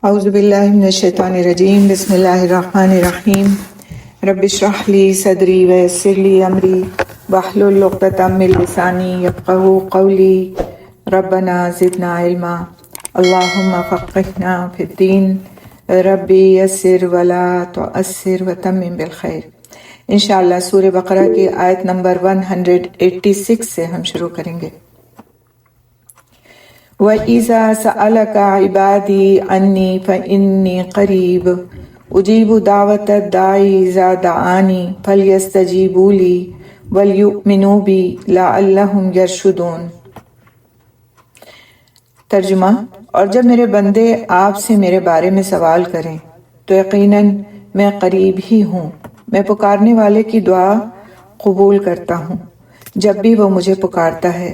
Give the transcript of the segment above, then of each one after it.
اعوذ باللہ من الشیطان الرجیم بسم اللہ الرحمن الرحیم رب اشرح لی صدری ویسر لی امری واحلل عقدۃ من لسانی یفقہوا قولی ربنا زدنا علما اللہم فقہنا فی الدین ربی یسر ولا تعسر وتمم بالخیر۔ انشاءاللہ سورہ بقرہ کی آیت نمبر 186 سے ہم شروع کریں گے۔ وَإِذَا سَأَلَكَ عِبَادِي عَنِّي فَإِنِّي قَرِيبٌ أُجِيبُ دَعْوَةَ الدَّاعِ إِذَا دَعَانِ فَلْيَسْتَجِيبُوا لِي وَلْيُؤْمِنُوا بِي لَعَلَّهُمْ يَرْشُدُونَ۔ ترجمہ: اور جب میرے بندے آپ سے میرے بارے میں سوال کریں تو یقیناً میں قریب ہی ہوں، میں پکارنے والے کی دعا قبول کرتا ہوں۔ جب بھی وہ مجھے پکارتا ہے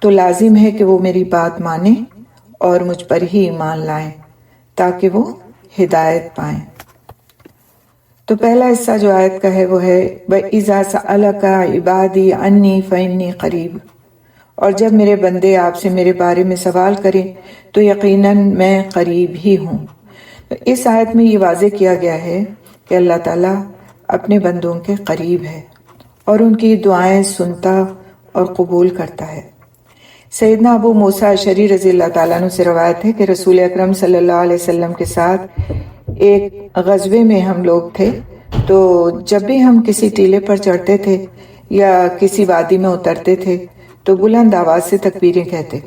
تو لازم ہے کہ وہ میری بات مانیں اور مجھ پر ہی ایمان لائیں تاکہ وہ ہدایت پائیں۔ تو پہلا حصہ جو آیت کا ہے وہ ہے وَإِذَا سَأَلَكَ عِبَادِي عَنِّي فَإِنِّي قَرِيبٌ، اور جب میرے بندے آپ سے میرے بارے میں سوال کریں تو یقیناً میں قریب ہی ہوں۔ اس آیت میں یہ واضح کیا گیا ہے کہ اللہ تعالیٰ اپنے بندوں کے قریب ہے اور ان کی دعائیں سنتا اور قبول کرتا ہے۔ سیدنا ابو موسیٰ اشعری رضی اللہ تعالیٰ عنہ سے روایت ہے کہ رسول اکرم صلی اللہ علیہ وسلم کے ساتھ ایک غزوے میں ہم لوگ تھے، تو جب بھی ہم کسی ٹیلے پر چڑھتے تھے یا کسی وادی میں اترتے تھے تو بلند آواز سے تکبیریں کہتے۔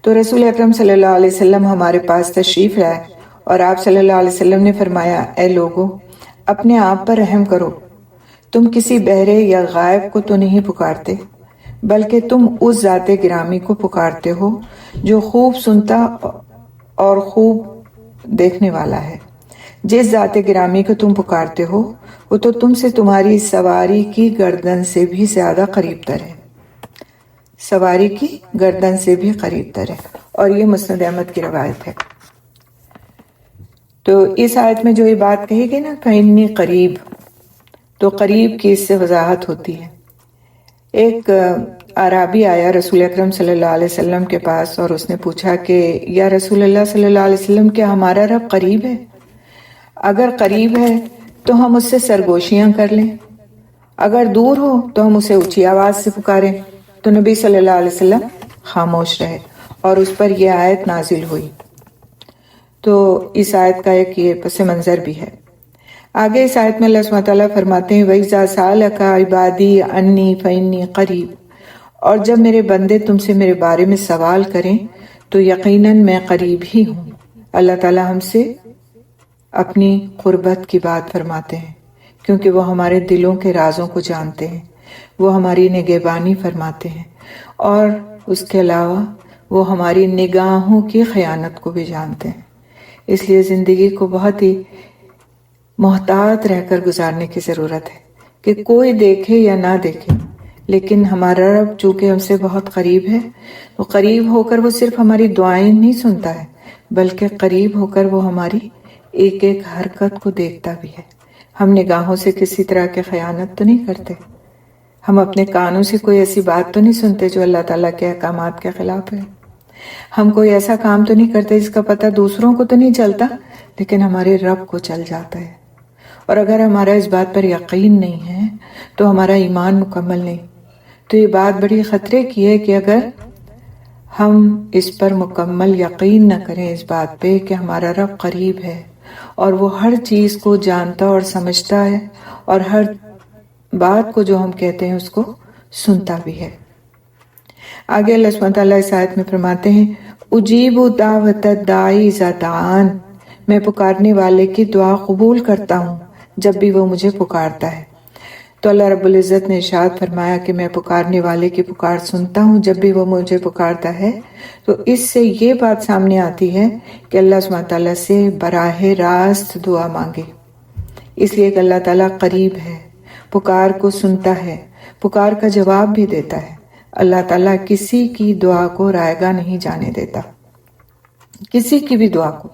تو رسول اکرم صلی اللہ علیہ وسلم ہمارے پاس تشریف لائے اور آپ صلی اللہ علیہ وسلم نے فرمایا، اے لوگو، اپنے آپ پر رحم کرو، تم کسی بہرے یا غائب کو تو نہیں پکارتے بلکہ تم اس ذات گرامی کو پکارتے ہو جو خوب سنتا اور خوب دیکھنے والا ہے۔ جس ذات گرامی کو تم پکارتے ہو وہ تو تم سے تمہاری سواری کی گردن سے بھی زیادہ قریب تر ہے، سواری کی گردن سے بھی قریب تر ہے، اور یہ مسند احمد کی روایت ہے۔ تو اس آیت میں جو یہ بات کہی گئی نا فَإِنِّي قریب، تو قریب کی اس سے وضاحت ہوتی ہے۔ ایک اعرابی آیا رسول اکرم صلی اللہ علیہ وسلم کے پاس اور اس نے پوچھا کہ یا رسول اللہ صلی اللہ علیہ وسلم، کیا ہمارا رب قریب ہے؟ اگر قریب ہے تو ہم اس سے سرگوشیاں کر لیں، اگر دور ہو تو ہم اسے اونچی آواز سے پکاریں۔ تو نبی صلی اللہ علیہ وسلم خاموش رہے اور اس پر یہ آیت نازل ہوئی۔ تو اس آیت کا ایک یہ پس منظر بھی ہے۔ آگے اس آیت میں اللہ سبحانہ تعالیٰ فرماتے ہیں وَإِذَا سَأَلَكَ عِبَادِي عَنِّي فَإِنِّي قَرِيبٌ، اور جب میرے بندے تم سے میرے بارے میں سوال کریں تو یقیناً میں قریب ہی ہوں۔ اللہ تعالیٰ ہم سے اپنی قربت کی بات فرماتے ہیں کیونکہ وہ ہمارے دلوں کے رازوں کو جانتے ہیں، وہ ہماری نگہبانی فرماتے ہیں، اور اس کے علاوہ وہ ہماری نگاہوں کی خیانت کو بھی جانتے ہیں۔ اس لیے زندگی کو بہت ہی محتاط رہ کر گزارنے کی ضرورت ہے کہ کوئی دیکھے یا نہ دیکھے، لیکن ہمارا رب چونکہ ہم سے بہت قریب ہے، وہ قریب ہو کر وہ صرف ہماری دعائیں نہیں سنتا ہے بلکہ قریب ہو کر وہ ہماری ایک ایک حرکت کو دیکھتا بھی ہے۔ ہم نگاہوں سے کسی طرح کی خیانت تو نہیں کرتے، ہم اپنے کانوں سے کوئی ایسی بات تو نہیں سنتے جو اللہ تعالیٰ کے احکامات کے خلاف ہے، ہم کوئی ایسا کام تو نہیں کرتے جس کا پتہ دوسروں کو تو نہیں چلتا لیکن ہمارے رب کو چل جاتا ہے۔ اور اگر ہمارا اس بات پر یقین نہیں ہے تو ہمارا ایمان مکمل نہیں۔ تو یہ بات بڑی خطرے کی ہے کہ اگر ہم اس پر مکمل یقین نہ کریں اس بات پہ کہ ہمارا رب قریب ہے اور وہ ہر چیز کو جانتا اور سمجھتا ہے اور ہر بات کو جو ہم کہتے ہیں اس کو سنتا بھی ہے۔ آگے اللہ سبحانہ تعالیٰ اس آیت میں فرماتے ہیں اجیب دعوت الداعی اذا دعان، میں پکارنے والے کی دعا قبول کرتا ہوں جب بھی وہ مجھے پکارتا ہے۔ تو اللہ رب العزت نے ارشاد فرمایا کہ میں پکارنے والے کی پکار سنتا ہوں جب بھی وہ مجھے پکارتا ہے۔ تو اس سے یہ بات سامنے آتی ہے کہ اللہ سبحانہ تعالیٰ سے براہ راست دعا مانگے، اس لیے کہ اللہ تعالیٰ قریب ہے، پکار کو سنتا ہے، پکار کا جواب بھی دیتا ہے۔ اللہ تعالیٰ کسی کی دعا کو رائے گاہ نہیں جانے دیتا، کسی کی بھی دعا کو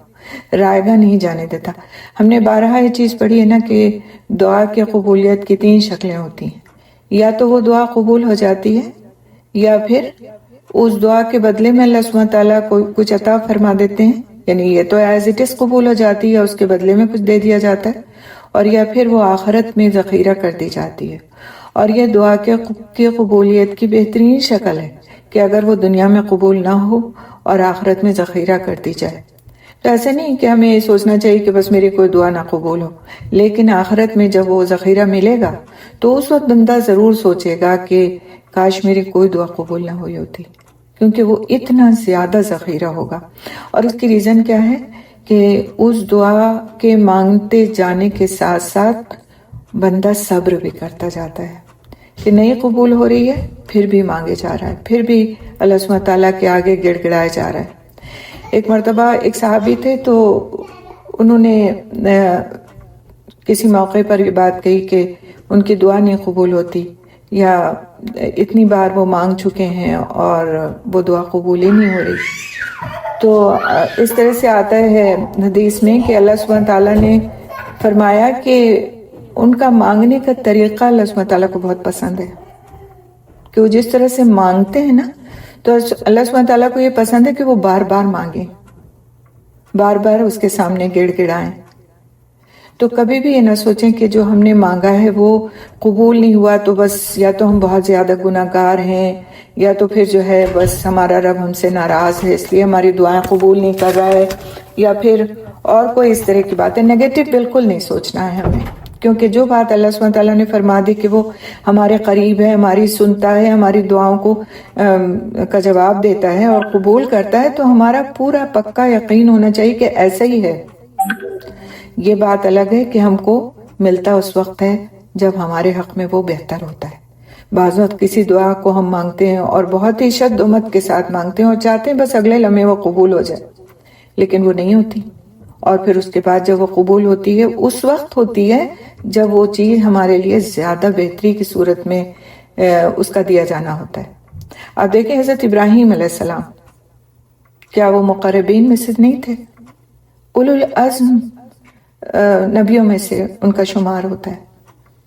رائے گاہ نہیں جانے دیتا۔ ہم نے بارہا یہ چیز پڑھی ہے نا کہ دعا کی قبولیت کی 3 شکلیں ہوتی ہیں، یا تو وہ دعا قبول ہو جاتی ہے یا پھر اس دعا کے بدلے میں اللہ سبحانہ تعالیٰ کو کچھ عطا فرما دیتے ہیں یعنی یہ تو ایز اٹ از قبول ہو جاتی ہے، اس کے بدلے میں کچھ دے دیا جاتا ہے، اور یا پھر وہ آخرت میں ذخیرہ کر دی جاتی ہے۔ اور یہ دعا کی قبولیت کی بہترین شکل ہے کہ اگر وہ دنیا میں قبول نہ ہو اور آخرت میں ذخیرہ کر دی جائے، تو ایسے نہیں کہ ہمیں یہ سوچنا چاہیے کہ بس میری کوئی دعا نہ قبول ہو، لیکن آخرت میں جب وہ ذخیرہ ملے گا تو اس وقت بندہ ضرور سوچے گا کہ کاش میری کوئی دعا قبول نہ ہوئی ہوتی، کیونکہ وہ اتنا زیادہ ذخیرہ ہوگا۔ اور اس کی ریزن کیا ہے کہ اس دعا کے مانگتے جانے کے ساتھ ساتھ بندہ صبر بھی کرتا جاتا ہے کہ نہیں قبول ہو رہی ہے، پھر بھی مانگے جا رہا ہے، پھر بھی اللہ سبحانہ تعالیٰ کے آگے گڑ گڑائے جا رہا ہے۔ ایک مرتبہ ایک صحابی تھے، تو انہوں نے کسی موقع پر یہ بات کہی کہ ان کی دعا نہیں قبول ہوتی، یا اتنی بار وہ مانگ چکے ہیں اور وہ دعا قبول ہی نہیں ہو رہی۔ تو اس طرح سے آتا ہے حدیث میں کہ اللہ سبحانہ تعالیٰ نے فرمایا کہ ان کا مانگنے کا طریقہ اللہ سبحانہ تعالیٰ کو بہت پسند ہے، کہ وہ جس طرح سے مانگتے ہیں نا، تو اللہ سبحانہ تعالیٰ کو یہ پسند ہے کہ وہ بار بار مانگیں، بار بار اس کے سامنے گڑ گڑائیں۔ تو کبھی بھی یہ نہ سوچیں کہ جو ہم نے مانگا ہے وہ قبول نہیں ہوا تو بس یا تو ہم بہت زیادہ گناہ گار ہیں، یا تو پھر جو ہے بس ہمارا رب ہم سے ناراض ہے اس لیے ہماری دعائیں قبول نہیں کر رہا ہے، یا پھر اور کوئی اس طرح کی باتیں۔ نیگیٹو بالکل نہیں سوچنا ہے ہمیں، کیونکہ جو بات اللہ سبحانہ تعالیٰ نے فرما دی کہ وہ ہمارے قریب ہے، ہماری سنتا ہے، ہماری دعاؤں کو کا جواب دیتا ہے اور قبول کرتا ہے، تو ہمارا پورا پکا یقین ہونا چاہیے کہ ایسا ہی ہے۔ یہ بات الگ ہے کہ ہم کو ملتا اس وقت ہے جب ہمارے حق میں وہ بہتر ہوتا ہے۔ بعض وقت کسی دعا کو ہم مانگتے ہیں اور بہت ہی شد امت کے ساتھ مانگتے ہیں اور چاہتے ہیں بس اگلے لمحے وہ قبول ہو جائے، لیکن وہ نہیں ہوتی، اور پھر اس کے بعد جب وہ قبول ہوتی ہے اس وقت ہوتی ہے جب وہ چیز ہمارے لیے زیادہ بہتری کی صورت میں اس کا دیا جانا ہوتا ہے۔ آپ دیکھیں حضرت ابراہیم علیہ السلام، کیا وہ مقربین میں سے نہیں تھے؟ اولو العزم نبیوں میں سے ان کا شمار ہوتا ہے،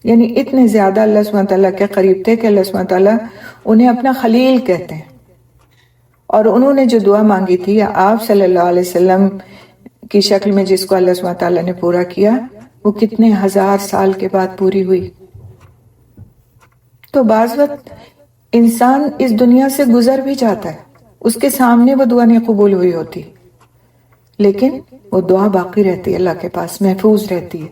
یعنی اتنے زیادہ اللہ سبحانہ تعالیٰ کے قریب تھے کہ اللہ سبحانہ تعالیٰ انہیں اپنا خلیل کہتے ہیں۔ اور انہوں نے جو دعا مانگی تھی، یا آپ صلی اللہ علیہ وسلم کی شکل میں جس کو اللہ سبحانہ تعالیٰ نے پورا کیا، وہ کتنے ہزار سال کے بعد پوری ہوئی۔ تو بعض وقت انسان اس دنیا سے گزر بھی جاتا ہے، اس کے سامنے وہ دعا نہیں قبول ہوئی ہوتی، لیکن وہ دعا باقی رہتی ہے، اللہ کے پاس محفوظ رہتی ہے،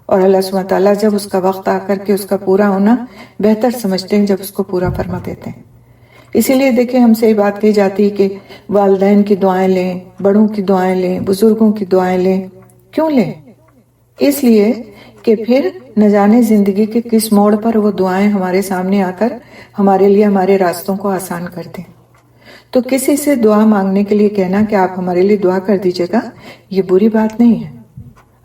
اور اللہ سبحانہ تعالیٰ جب اس کا وقت آ کر کے اس کا پورا ہونا بہتر سمجھتے ہیں، جب اس کو پورا فرما دیتے ہیں۔ اسی لیے دیکھیں ہم سے یہ بات کہی جاتی ہے کہ والدین کی دعائیں لیں، بڑوں کی دعائیں لیں، بزرگوں کی دعائیں لیں۔ کیوں لیں؟ اس لیے کہ پھر نہ جانے زندگی کے کس موڑ پر وہ دعائیں ہمارے سامنے آ کر ہمارے لیے ہمارے راستوں کو آسان کر دیں۔ تو کسی سے دعا مانگنے کے لیے کہنا کہ آپ ہمارے لیے دعا کر دیجیے گا، یہ بری بات نہیں ہے۔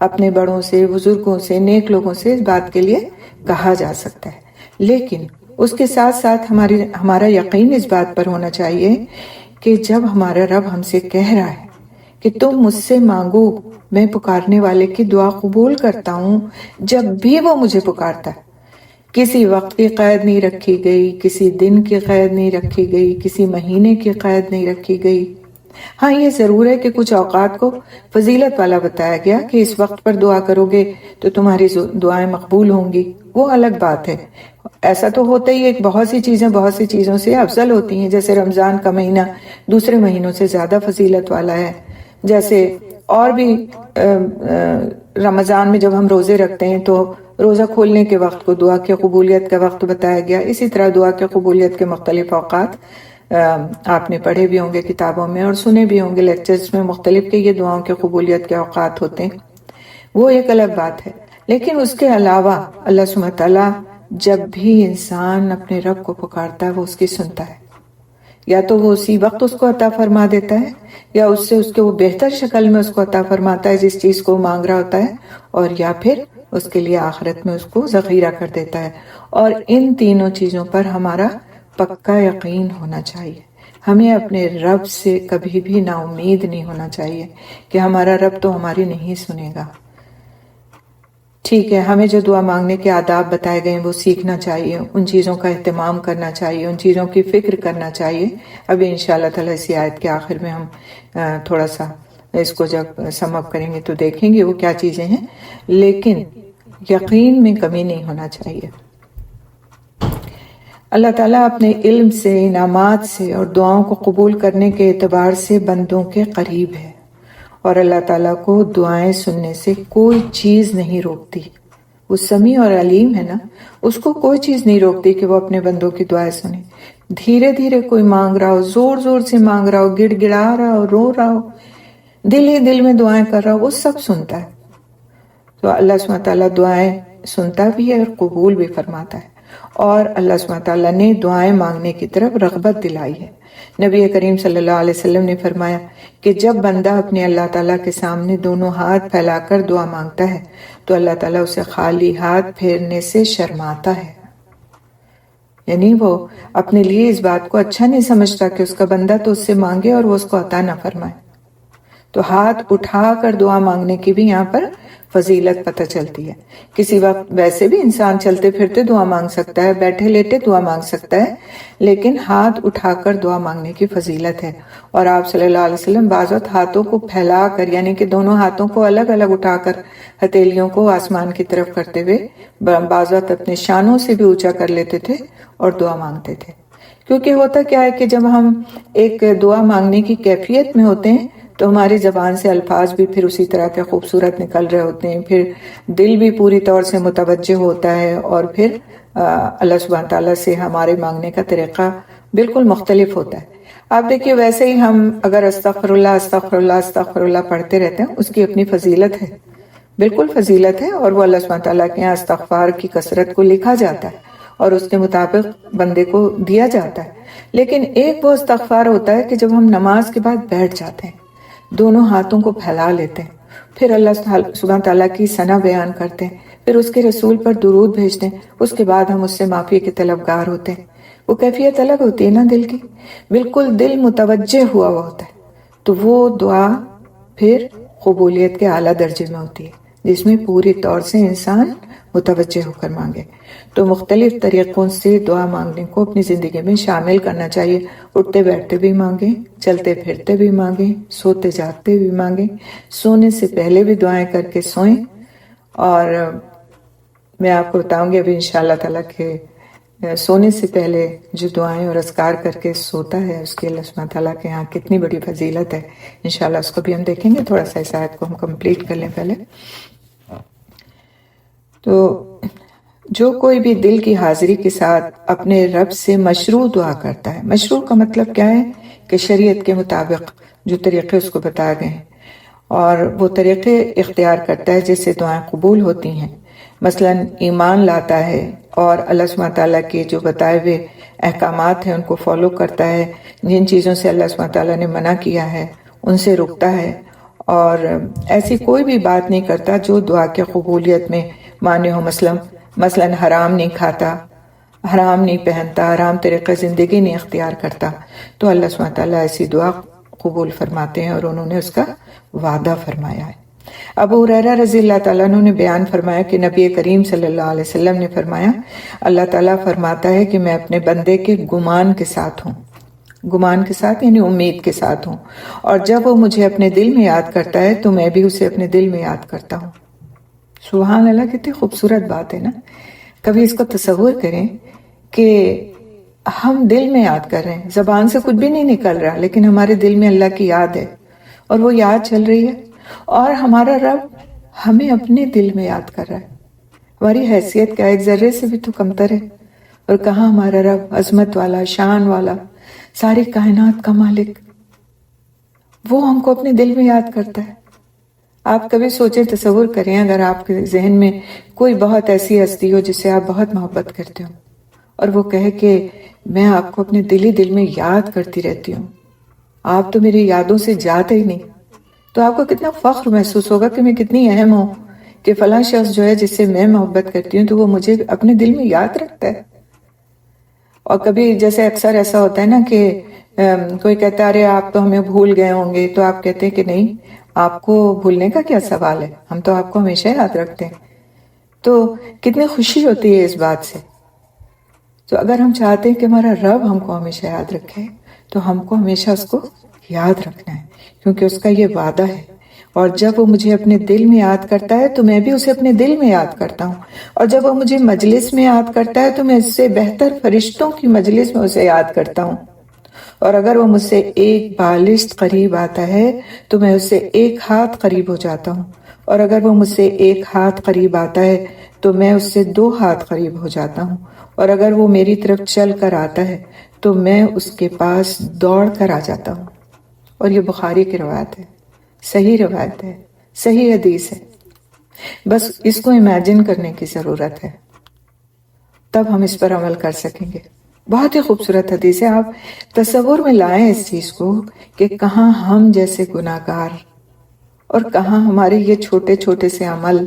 اپنے بڑوں سے، بزرگوں سے، نیک لوگوں سے اس بات کے لیے کہا جا سکتا ہے، لیکن اس کے ساتھ ساتھ ہمارا یقین اس بات پر ہونا چاہیے کہ جب ہمارا رب ہم سے کہہ رہا ہے کہ تم مجھ سے مانگو، میں پکارنے والے کی دعا قبول کرتا ہوں، جب بھی وہ مجھے پکارتا ہے، کسی وقت کی قید نہیں رکھی گئی، کسی دن کی قید نہیں رکھی گئی، کسی مہینے کی قید نہیں رکھی گئی۔ ہاں یہ ضرور ہے کہ کچھ اوقات کو فضیلت والا بتایا گیا کہ اس وقت پر دعا کرو گے تو تمہاری دعائیں مقبول ہوں گی، وہ الگ بات ہے۔ ایسا تو ہوتا ہی ہے، بہت سی چیزوں سے افضل ہوتی ہیں، جیسے رمضان کا مہینہ دوسرے مہینوں سے زیادہ فضیلت والا ہے، جیسے اور بھی رمضان میں جب ہم روزے رکھتے ہیں تو روزہ کھولنے کے وقت کو دعا کی قبولیت کا وقت بتایا گیا۔ اسی طرح دعا کی قبولیت کے مختلف اوقات آپ نے پڑھے بھی ہوں گے کتابوں میں اور سنے بھی ہوں گے لیکچرز میں مختلف کہ یہ دعاؤں کی قبولیت کے اوقات ہوتے ہیں، وہ ایک الگ بات ہے۔ لیکن اس کے علاوہ اللہ سبحانہ تعالیٰ جب بھی انسان اپنے رب کو پکارتا ہے وہ اس کی سنتا ہے، یا تو وہ اسی وقت اس کو عطا فرما دیتا ہے، یا اس سے اس کے وہ بہتر شکل میں اس کو عطا فرماتا ہے جس چیز کو مانگ رہا ہوتا ہے، اور یا پھر اس کے لیے آخرت میں اس کو ذخیرہ کر دیتا ہے۔ اور ان تینوں چیزوں پر ہمارا پکا یقین ہونا چاہیے۔ ہمیں اپنے رب سے کبھی بھی نا امید نہیں ہونا چاہیے کہ ہمارا رب تو ہماری نہیں سنے گا۔ ٹھیک ہے، ہمیں جو دعا مانگنے کے آداب بتائے گئے ہیں وہ سیکھنا چاہیے، ان چیزوں کا اہتمام کرنا چاہیے، ان چیزوں کی فکر کرنا چاہیے۔ ابھی انشاءاللہ تعالیٰ اسی آیت کے آخر میں ہم تھوڑا سا اس کو جب سم اپ کریں گے تو دیکھیں گے وہ کیا چیزیں ہیں، لیکن یقین میں کمی نہیں ہونا چاہیے۔ اللہ تعالیٰ اپنے علم سے، انعامات سے اور دعاؤں کو قبول کرنے کے اعتبار سے بندوں کے قریب ہے، اور اللہ تعالیٰ کو دعائیں سننے سے کوئی چیز نہیں روکتی۔ وہ سمیع اور علیم ہے نا، اس کو کوئی چیز نہیں روکتی کہ وہ اپنے بندوں کی دعائیں سنے۔ دھیرے دھیرے کوئی مانگ رہا ہو، زور زور سے مانگ رہا ہو، گڑ گڑا رہا ہو، رو رہا ہو، دل ہی دل میں دعائیں کر رہا ہو، وہ سب سنتا ہے۔ تو اللہ سبحانہ تعالیٰ دعائیں سنتا بھی ہے اور قبول بھی فرماتا ہے، اور اللہ سبحانہ تعالیٰ نے دعائیں مانگنے کی طرف رغبت دلائی ہے۔ نبی کریم صلی اللہ علیہ وسلم نے فرمایا کہ جب بندہ اپنے اللہ تعالیٰ کے سامنے دونوں ہاتھ پھیلا کر دعا مانگتا ہے تو اللہ تعالیٰ اسے خالی ہاتھ پھیرنے سے شرماتا ہے، یعنی وہ اپنے لیے اس بات کو اچھا نہیں سمجھتا کہ اس کا بندہ تو اس سے مانگے اور وہ اس کو عطا نہ فرمائے۔ تو ہاتھ اٹھا کر دعا مانگنے کی بھی یہاں پر فضیلت پتہ چلتی ہے۔ کسی وقت ویسے بھی انسان چلتے پھرتے دعا مانگ سکتا ہے، بیٹھے لیٹے دعا مانگ سکتا ہے، لیکن ہاتھ اٹھا کر دعا مانگنے کی فضیلت ہے۔ اور آپ صلی اللہ علیہ وسلم بعض وقت ہاتھوں کو پھیلا کر، یعنی کہ دونوں ہاتھوں کو الگ الگ اٹھا کر ہتھیلیوں کو آسمان کی طرف کرتے ہوئے بعض وقت اپنے شانوں سے بھی اونچا کر لیتے تھے اور دعا مانگتے تھے۔ کیونکہ ہوتا کیا ہے کہ جب ہم ایک دعا مانگنے کی کیفیت میں ہوتے ہیں تو ہماری زبان سے الفاظ بھی پھر اسی طرح کے خوبصورت نکل رہے ہوتے ہیں، پھر دل بھی پوری طور سے متوجہ ہوتا ہے، اور پھر اللہ سبحانہ تعالیٰ سے ہمارے مانگنے کا طریقہ بالکل مختلف ہوتا ہے۔ آپ دیکھیے ویسے ہی ہم اگر استغفر اللہ استغفر اللہ استغفر اللہ پڑھتے رہتے ہیں، اس کی اپنی فضیلت ہے، بالکل فضیلت ہے، اور وہ اللہ سبحانہ تعالیٰ کے یہاں استغفار کی کثرت کو لکھا جاتا ہے اور اس کے مطابق بندے کو دیا جاتا ہے۔ لیکن ایک وہ استغفار ہوتا ہے کہ جب ہم نماز کے بعد بیٹھ جاتے ہیں، دونوں ہاتھوں کو پھیلا لیتے ہیں، پھر اللہ سبحانہ تعالیٰ کی ثنا بیان کرتے ہیں، پھر اس کے رسول پر درود بھیجتے ہیں، اس کے بعد ہم اس سے معافی کے طلبگار ہوتے ہیں۔ وہ کیفیت الگ ہوتی ہے نا دل کی، بالکل دل متوجہ ہوا ہوتا ہے، تو وہ دعا پھر قبولیت کے اعلیٰ درجے میں ہوتی ہے، جس میں پوری طور سے انسان متوجہ ہو کر مانگے۔ تو مختلف طریقوں سے دعا مانگنے کو اپنی زندگی میں شامل کرنا چاہیے۔ اٹھتے بیٹھتے بھی مانگیں، چلتے پھرتے بھی مانگیں، سوتے جاگتے بھی مانگیں، سونے سے پہلے بھی دعائیں کر کے سوئیں۔ اور میں آپ کو بتاؤں گی ابھی انشاءاللہ تعالیٰ کہ سونے سے پہلے جو دعائیں اور اذکار کر کے سوتا ہے اس کے اللہ سبحانہ تعالیٰ کے یہاں کتنی بڑی فضیلت ہے۔ انشاءاللہ اس کو بھی ہم دیکھیں گے، تھوڑا سا اس آیت کو ہم کمپلیٹ کر لیں پہلے۔ تو جو کوئی بھی دل کی حاضری کے ساتھ اپنے رب سے مشروع دعا کرتا ہے، مشروع کا مطلب کیا ہے کہ شریعت کے مطابق جو طریقے اس کو بتائے گئے ہیں، اور وہ طریقے اختیار کرتا ہے جس سے دعائیں قبول ہوتی ہیں، مثلا ایمان لاتا ہے اور اللہ سبحانہ تعالیٰ کے جو بتائے ہوئے احکامات ہیں ان کو فالو کرتا ہے، جن چیزوں سے اللہ سبحانہ تعالیٰ نے منع کیا ہے ان سے رکتا ہے، اور ایسی کوئی بھی بات نہیں کرتا جو دعا کے قبولیت میں مانع ہو۔ مثلا حرام نہیں کھاتا، حرام نہیں پہنتا، حرام طریقہ زندگی نہیں اختیار کرتا، تو اللہ سبحانہ تعالیٰ ایسی دعا قبول فرماتے ہیں، اور انہوں نے اس کا وعدہ فرمایا ہے۔ ابو ہریرہ رضی اللہ تعالیٰ عنہ نے بیان فرمایا کہ نبی کریم صلی اللہ علیہ وسلم نے فرمایا، اللہ تعالیٰ فرماتا ہے کہ میں اپنے بندے کے گمان کے ساتھ ہوں، گمان کے ساتھ یعنی امید کے ساتھ ہوں، اور جب وہ مجھے اپنے دل میں یاد کرتا ہے تو میں بھی اسے اپنے دل میں یاد کرتا ہوں۔ سبحان اللہ، کتنی خوبصورت بات ہے نا۔ کبھی اس کو تصور کریں کہ ہم دل میں یاد کر رہے ہیں، زبان سے کچھ بھی نہیں نکل رہا، لیکن ہمارے دل میں اللہ کی یاد ہے اور وہ یاد چل رہی ہے، اور ہمارا رب ہمیں اپنے دل میں یاد کر رہا ہے۔ ہماری حیثیت کا ایک ذرے سے بھی تو کمتر ہے، اور کہاں ہمارا رب عظمت والا، شان والا، ساری کائنات کا مالک، وہ ہم کو اپنے دل میں یاد کرتا ہے۔ آپ کبھی سوچیں، تصور کریں اگر آپ کے ذہن میں کوئی بہت ایسی ہستی ہو جس سے آپ بہت محبت کرتے ہو، اور وہ کہے کہ میں آپ کو اپنے دل میں یاد کرتی رہتی ہوں، آپ تو میری یادوں سے جاتے ہی نہیں، تو آپ کو کتنا فخر محسوس ہوگا کہ میں کتنی اہم ہوں کہ فلاں شخص جو ہے جس سے میں محبت کرتی ہوں تو وہ مجھے اپنے دل میں یاد رکھتا ہے۔ اور کبھی جیسے اکثر ایسا ہوتا ہے نا کہ کوئی کہتا ہے ارے آپ تو ہمیں بھول گئے ہوں گے، تو آپ کہتے ہیں کہ نہیں، آپ کو بھولنے کا کیا سوال ہے، ہم تو آپ کو ہمیشہ یاد رکھتے ہیں۔ تو کتنی خوشی ہوتی ہے اس بات سے۔ تو اگر ہم چاہتے ہیں کہ ہمارا رب ہم کو ہمیشہ یاد رکھے تو ہم کو ہمیشہ اس کو یاد رکھنا ہے، کیونکہ اس کا یہ وعدہ ہے، اور جب وہ مجھے اپنے دل میں یاد کرتا ہے تو میں بھی اسے اپنے دل میں یاد کرتا ہوں، اور جب وہ مجھے مجلس میں یاد کرتا ہے تو میں اس سے بہتر فرشتوں کی مجلس میں اسے یاد کرتا ہوں، اور اگر وہ مجھ سے ایک بالشت قریب آتا ہے تو میں اس سے ایک ہاتھ قریب ہو جاتا ہوں، اور اگر وہ مجھ سے ایک ہاتھ قریب آتا ہے تو میں اس سے 2 ہاتھ قریب ہو جاتا ہوں، اور اگر وہ میری طرف چل کر آتا ہے تو میں اس کے پاس دوڑ کر آ جاتا ہوں۔ اور یہ بخاری کی روایت ہے، صحیح روایت ہے، صحیح حدیث ہے، بس اس کو امیجن کرنے کی ضرورت ہے، تب ہم اس پر عمل کر سکیں گے۔ بہت ہی خوبصورت حدیث ہے، آپ تصور میں لائیں اس چیز کو کہ کہاں ہم جیسے گناہگار، اور کہاں ہمارے یہ چھوٹے چھوٹے سے عمل،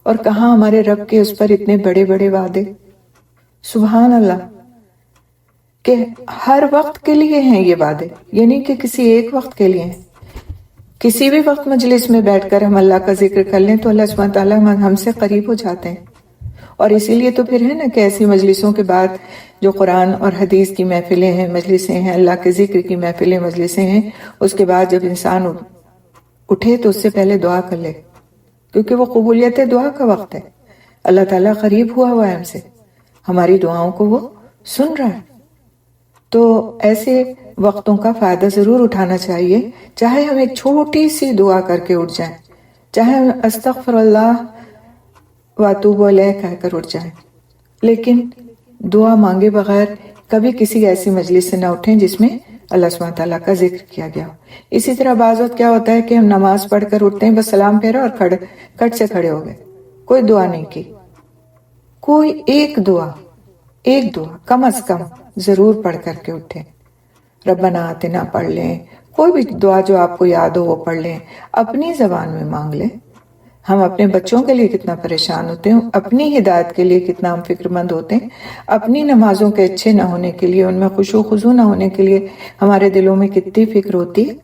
اور کہاں ہمارے رب کے اس پر اتنے بڑے بڑے وعدے۔ سبحان اللہ، کہ ہر وقت کے لیے ہیں یہ وعدے، یعنی کہ کسی ایک وقت کے لیے ہیں۔ کسی بھی وقت مجلس میں بیٹھ کر ہم اللہ کا ذکر کر لیں تو اللہ سبحانہ تعالیٰ ہم سے قریب ہو جاتے ہیں، اور اسی لیے تو پھر ہے نا کہ ایسی مجلسوں کے بعد جو قرآن اور حدیث کی محفلیں ہیں، مجلسیں ہیں، اللہ کے ذکر کی محفلیں مجلسیں ہیں، اس کے بعد جب انسان اٹھے تو اس سے پہلے دعا کر لے، کیونکہ وہ قبولیت دعا کا وقت ہے۔ اللہ تعالیٰ قریب ہوا ہے ہم سے، ہماری دعاؤں کو وہ سن رہا ہے۔ تو ایسے وقتوں کا فائدہ ضرور اٹھانا چاہیے، چاہے ہم ایک چھوٹی سی دعا کر کے اٹھ جائیں، چاہے ہم استغفر اللہ واتوب الیہ کہہ کر اٹھ جائیں، لیکن دعا مانگے بغیر کبھی کسی ایسی مجلس سے نہ اٹھیں جس میں اللہ سبحانہ تعالیٰ کا ذکر کیا گیا ہو۔ اسی طرح بعض وقت کیا ہوتا ہے کہ ہم نماز پڑھ کر اٹھتے ہیں، بس سلام پھیرا اور کٹ سے کھڑے ہو گئے، کوئی دعا نہیں کی۔ کوئی ایک دعا کم از کم ضرور پڑھ کر کے اٹھیں۔ ربنا آتنا پڑھ لیں، کوئی بھی دعا جو آپ کو یاد ہو وہ پڑھ لیں، اپنی زبان میں مانگ لیں۔ ہم اپنے بچوں کے لیے کتنا پریشان ہوتے ہیں، اپنی ہدایت کے لیے کتنا ہم فکر مند ہوتے ہیں، اپنی نمازوں کے اچھے نہ ہونے کے لیے، ان میں خشوع خضوع نہ ہونے کے لیے ہمارے دلوں میں کتنی فکر ہوتی ہے۔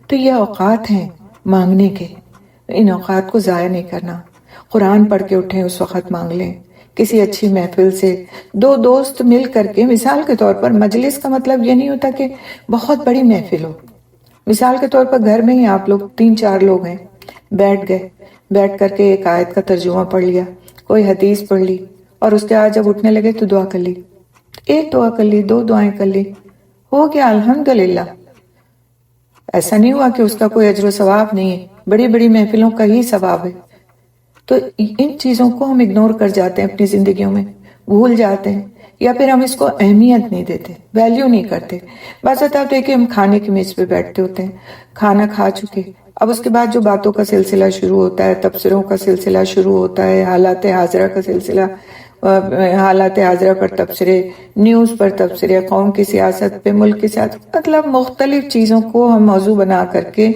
تو یہ اوقات ہیں مانگنے کے، ان اوقات کو ضائع نہیں کرنا۔ قرآن پڑھ کے اٹھیں، اس وقت مانگ لیں۔ کسی اچھی محفل سے 2 دوست مل کر کے، مثال کے طور پر مجلس کا مطلب یہ نہیں ہوتا کہ بہت بڑی محفل ہو، مثال کے طور پر گھر میں ہی آپ لوگ 3-4 لوگ ہیں، بیٹھ کر کے ایک آیت کا ترجمہ پڑھ لیا، کوئی حدیث پڑھ لی، اور اس کے بعد جب اٹھنے لگے تو دعا کر لی، ایک دعا کر لی، 2 دعائیں کر لی، ہو گیا الحمدللہ۔ ایسا نہیں ہوا کہ اس کا کوئی اجر و ثواب نہیں ہے، بڑی بڑی محفلوں کا ہی ثواب ہے۔ تو ان چیزوں کو ہم اگنور کر جاتے ہیں اپنی زندگیوں میں، بھول جاتے ہیں، یا پھر ہم اس کو اہمیت نہیں دیتے، ویلیو نہیں کرتے۔ بعض اوقات آپ دیکھیں ہم کھانے کی میز پہ بیٹھتے ہوتے ہیں، کھانا کھا چکے، اب اس کے بعد جو باتوں کا سلسلہ شروع ہوتا ہے، تبصروں کا سلسلہ شروع ہوتا ہے، حالات حاضرہ کا سلسلہ، حالات حاضرہ پر تبصرے، نیوز پر تبصرے، قوم کی سیاست پہ، ملک کی سیاست، مطلب مختلف چیزوں کو ہم موضوع بنا کر کے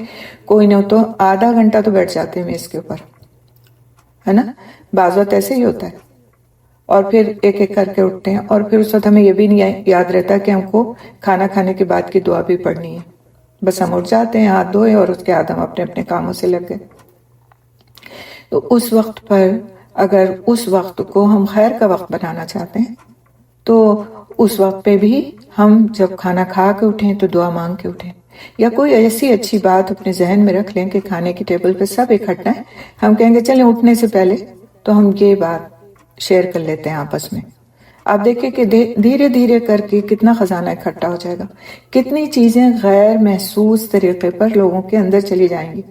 کوئی نہ تو آدھا گھنٹہ تو بیٹھ جاتے ہیں میز کے اوپر، ہے نا؟ بعض وقت ایسے ہی ہوتا ہے، اور پھر ایک ایک کر کے اٹھتے ہیں، اور پھر اس وقت ہمیں یہ بھی نہیں یاد رہتا کہ ہم کو کھانا کھانے کے بعد کی دعا بھی پڑھنی ہے۔ بس ہم اٹھ جاتے ہیں، ہاتھ دھوئے، اور اس کے بعد ہم اپنے اپنے کاموں سے لگ گئے۔ تو اس وقت پر اگر اس وقت کو ہم خیر کا وقت بنانا چاہتے ہیں تو اس وقت پہ بھی ہم جب کھانا کھا کے اٹھیں تو دعا مانگ کے اٹھیں، یا کوئی ایسی اچھی بات اپنے ذہن میں رکھ لیں کہ کھانے کی ٹیبل پہ سب اکٹھا ہیں، ہم کہیں گے چلیں اٹھنے سے پہلے تو ہم یہ بات شیئر کر لیتے ہیں آپس میں۔ آپ دیکھیں کہ دھیرے دھیرے کر کے کتنا خزانہ اکٹھا ہو جائے گا، کتنی چیزیں غیر محسوس طریقے پر لوگوں کے اندر چلی جائیں گی،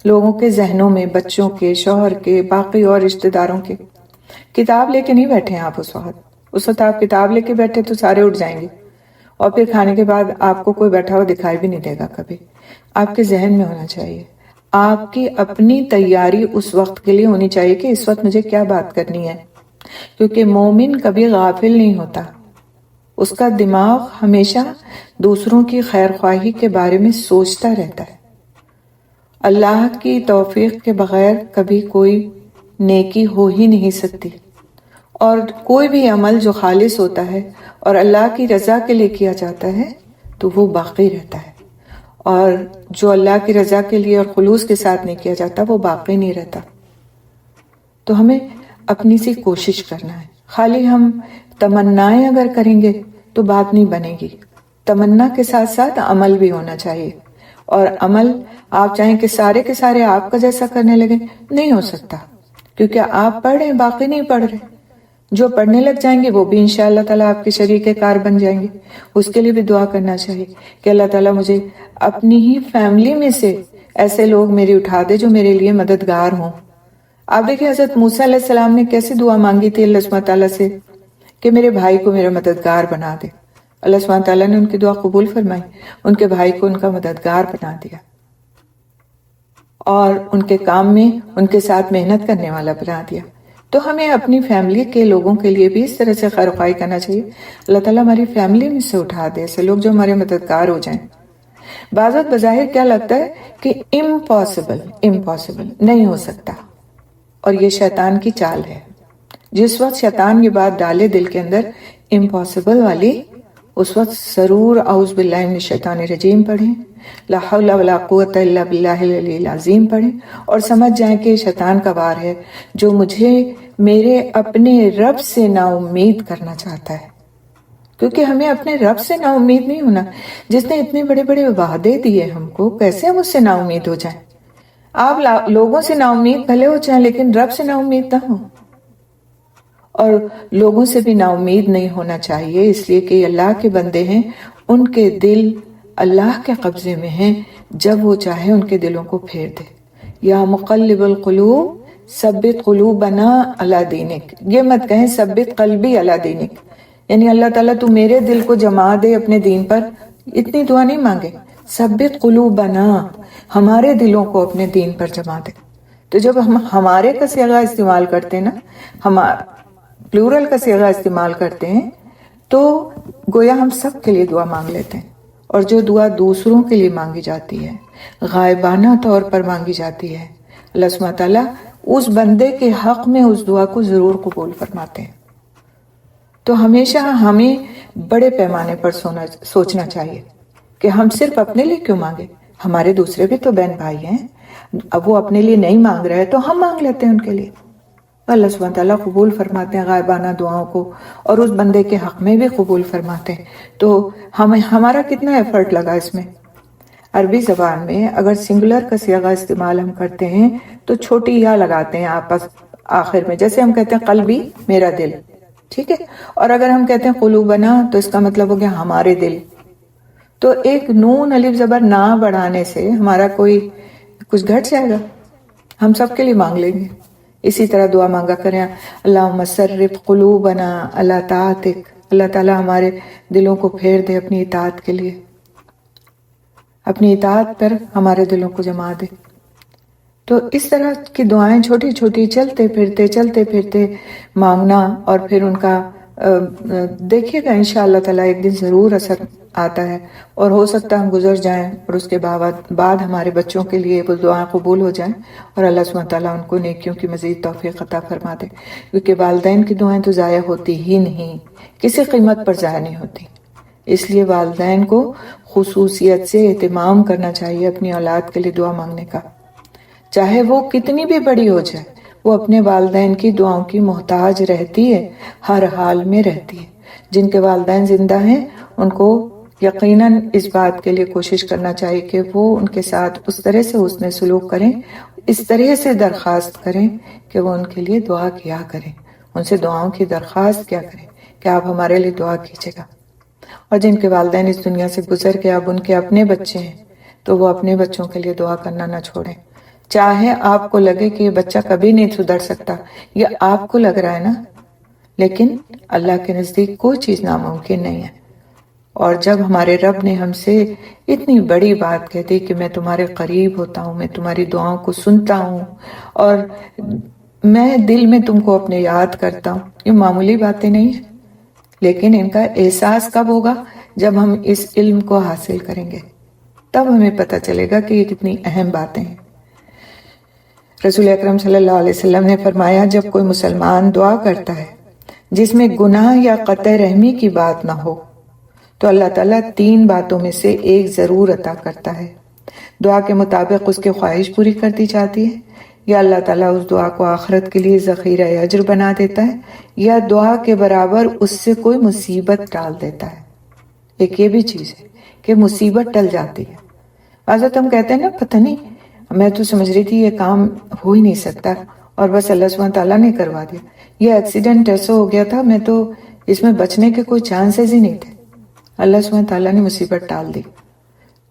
لوگوں کے ذہنوں میں، بچوں کے، شوہر کے، باقی اور رشتہ داروں کے۔ کتاب لے کے نہیں بیٹھے ہیں آپ، اس وقت آپ کتاب لے کے بیٹھے تو سارے اٹھ جائیں گے، اور پھر کھانے کے بعد آپ کو کوئی بیٹھا ہوا دکھائی بھی نہیں دے گا کبھی۔ آپ کے ذہن میں ہونا چاہیے، آپ کی اپنی تیاری اس وقت کے لیے ہونی چاہیے کہ اس وقت مجھے کیا بات کرنی ہے، کیونکہ مومن کبھی غافل نہیں ہوتا، اس کا دماغ ہمیشہ دوسروں کی خیر خواہی کے بارے میں سوچتا رہتا ہے۔ اللہ کی توفیق کے بغیر کبھی کوئی نیکی ہو ہی نہیں سکتی، اور کوئی بھی عمل جو خالص ہوتا ہے اور اللہ کی رضا کے لیے کیا جاتا ہے تو وہ باقی رہتا ہے، اور جو اللہ کی رضا کے لیے اور خلوص کے ساتھ نہیں کیا جاتا وہ باقی نہیں رہتا۔ تو ہمیں اپنی سی کوشش کرنا ہے، خالی ہم تمنائیں اگر کریں گے تو بات نہیں بنے گی، تمنا کے ساتھ ساتھ عمل بھی ہونا چاہیے، اور عمل آپ چاہیں کہ سارے کے سارے آپ کا جیسا کرنے لگیں، نہیں ہو سکتا، کیونکہ آپ پڑھ رہے ہیں، باقی نہیں پڑھ رہے۔ جو پڑھنے لگ جائیں گے وہ بھی انشاءاللہ تعالیٰ آپ کے شریک کار بن جائیں گے۔ اس کے لیے بھی دعا کرنا چاہیے کہ اللہ تعالیٰ مجھے اپنی ہی فیملی میں سے ایسے لوگ میری اٹھا دے جو میرے لیے مددگار ہوں۔ آپ دیکھیں حضرت موسیٰ علیہ السلام نے کیسے دعا مانگی تھی اللہ سبحانہ تعالیٰ سے کہ میرے بھائی کو میرا مددگار بنا دے۔ اللہ سبحانہ تعالیٰ نے ان کی دعا قبول فرمائی، ان کے بھائی کو ان کا مددگار بنا دیا اور ان کے کام میں ان کے ساتھ محنت کرنے والا بنا دیا۔ تو ہمیں اپنی فیملی کے لوگوں کے لیے بھی اس طرح سے خیر خواہی کرنا چاہیے، اللہ تعالیٰ ہماری فیملی میں سے اٹھا دے ایسے لوگ جو ہمارے مددگار ہو جائیں۔ بعض وقت بظاہر کیا لگتا ہے کہ امپاسبل نہیں ہو سکتا، اور یہ شیطان کی چال ہے۔ جس وقت شیطان یہ بات ڈالے دل کے اندر امپاسبل والی، اس وقت ضرور اعوذ باللہ من الشیطان الرجیم پڑھیں، لا حول ولا قوت الا باللہ العلی العظیم پڑھیں، اور سمجھ جائیں کہ شیطان کا وار ہے جو مجھے میرے اپنے رب سے نا امید کرنا چاہتا ہے۔ کیونکہ ہمیں اپنے رب سے نا امید نہیں ہونا، جس نے اتنے بڑے بڑے وعدے دیے ہم کو، کیسے ہم اس سے نا امید ہو جائیں؟ آپ لوگوں سے نا امید بھلے ہو جائیں لیکن رب سے نا امید نہ ہو۔ اور لوگوں سے بھی نا امید نہیں ہونا چاہیے، اس لیے کہ یہ اللہ کے بندے ہیں، ان کے دل اللہ کے قبضے میں ہیں، جب وہ چاہے ان کے دلوں کو پھیر دے۔ یا مقلب القلوب ثبت قلوبنا علی دینک، یہ مت کہیں ثبت قلبی علی دینک، یعنی اللہ تعالیٰ تو میرے دل کو جما دے اپنے دین پر، اتنی دعا نہیں مانگے۔ ثبت قلوبنا، ہمارے دلوں کو اپنے دین پر جما دے۔ تو جب ہم ہمارے کا صیغہ استعمال کرتے ہیں نا، پلورل کا صیغہ استعمال کرتے ہیں، تو گویا ہم سب کے لیے دعا مانگ لیتے ہیں، اور جو دعا دوسروں کے لیے مانگی جاتی ہے، غائبانہ طور پر مانگی جاتی ہے، اللہ سبحانہ تعالیٰ اس بندے کے حق میں اس دعا کو ضرور قبول فرماتے ہیں۔ تو ہمیشہ ہمیں بڑے پیمانے پر سوچنا چاہیے کہ ہم صرف اپنے لیے کیوں مانگے، ہمارے دوسرے بھی تو بہن بھائی ہیں، اب وہ اپنے لیے نہیں مانگ رہے تو ہم مانگ لیتے ہیں ان کے لیے۔ اللہ سبحانہ تعالیٰ قبول فرماتے ہیں غائبانہ دعاؤں کو، اور اس بندے کے حق میں بھی قبول فرماتے ہیں۔ تو ہمارا کتنا ایفرٹ لگا اس میں۔ عربی زبان میں اگر سنگولر کا صیغہ استعمال ہم کرتے ہیں تو چھوٹی یا لگاتے ہیں آپس آخر میں، جیسے ہم کہتے ہیں قلبی، میرا دل، ٹھیک ہے، اور اگر ہم کہتے ہیں قلوبنا تو اس کا مطلب ہو گیا ہمارے دل۔ تو ایک نون الف زبر نہ بڑھانے سے ہمارا کوئی کچھ گھٹ جائے گا؟ ہم سب کے لیے مانگ لیں گے۔ اسی طرح دعا مانگا کریں، اللہم صرف قلوبنا علی طاعتک، اللہ تعالیٰ ہمارے دلوں کو پھیر دے اپنی اطاعت کے لیے، اپنی اطاعت پر ہمارے دلوں کو جما دے۔ تو اس طرح کی دعائیں چھوٹی چھوٹی چلتے پھرتے مانگنا، اور پھر ان کا دیکھیے گا انشاءاللہ تعالیٰ ایک دن ضرور اثر آتا ہے، اور ہو سکتا ہے ہم گزر جائیں اور اس کے بعد ہمارے بچوں کے لیے وہ دعائیں قبول ہو جائیں، اور اللہ سبحانہ تعالیٰ ان کو نیکیوں کی مزید توفیق عطا فرما دے، کیونکہ والدین کی دعائیں تو ضائع ہوتی ہی نہیں، کسی قیمت پر ضائع نہیں ہوتی۔ اس لیے والدین کو خصوصیت سے اہتمام کرنا چاہیے اپنی اولاد کے لیے دعا مانگنے کا، چاہے وہ کتنی بھی بڑی ہو جائے، وہ اپنے والدین کی دعاؤں کی محتاج رہتی ہے، ہر حال میں رہتی ہے۔ جن کے والدین زندہ ہیں ان کو یقیناً اس بات کے لیے کوشش کرنا چاہیے کہ وہ ان کے ساتھ اس طرح سے حسن سلوک کریں، اس طرح سے درخواست کریں کہ وہ ان کے لیے دعا کیا کریں، ان سے دعاؤں کی درخواست کیا کریں کہ آپ ہمارے لیے دعا کیجیے گا۔ اور جن کے والدین اس دنیا سے گزر کے اب ان کے اپنے بچے ہیں تو وہ اپنے بچوں کے لیے دعا کرنا نہ چھوڑیں، چاہے آپ کو لگے کہ یہ بچہ کبھی نہیں سدھر سکتا، یہ آپ کو لگ رہا ہے نا، لیکن اللہ کے نزدیک کوئی چیز ناممکن نہیں ہے۔ اور جب ہمارے رب نے ہم سے اتنی بڑی بات کہہ دی کہ میں تمہارے قریب ہوتا ہوں، میں تمہاری دعاؤں کو سنتا ہوں، اور میں دل میں تم کو اپنے یاد کرتا ہوں، یہ معمولی باتیں نہیں ہیں، لیکن ان کا احساس کب ہوگا؟ جب ہم اس علم کو حاصل کریں گے، تب ہمیں پتہ چلے گا کہ یہ کتنی اہم باتیں ہیں۔ رسول اکرم صلی اللہ علیہ وسلم نے فرمایا، جب کوئی مسلمان دعا کرتا ہے جس میں گناہ یا قطع رحمی کی بات نہ ہو تو اللہ تعالیٰ 3 باتوں میں سے ایک ضرور عطا کرتا ہے۔ دعا کے مطابق اس کی خواہش پوری کر دی جاتی ہے، یا اللہ تعالیٰ اس دعا کو آخرت کے لیے ذخیرہ اجر بنا دیتا ہے، یا دعا کے برابر اس سے کوئی مصیبت ٹال دیتا ہے۔ ایک یہ بھی چیز ہے کہ مصیبت ٹل جاتی ہے، بعض وقت ہم کہتے ہیں نا پتہ نہیں میں تو سمجھ رہی تھی یہ کام ہو ہی نہیں سکتا اور بس اللہ سبحانہ تعالیٰ نے کروا دیا، یہ ایکسیڈنٹ ایسا ہو گیا تھا میں تو اس میں بچنے کے کوئی چانسز ہی نہیں تھے، اللہ سبحانہ تعالیٰ نے مصیبت ٹال دی۔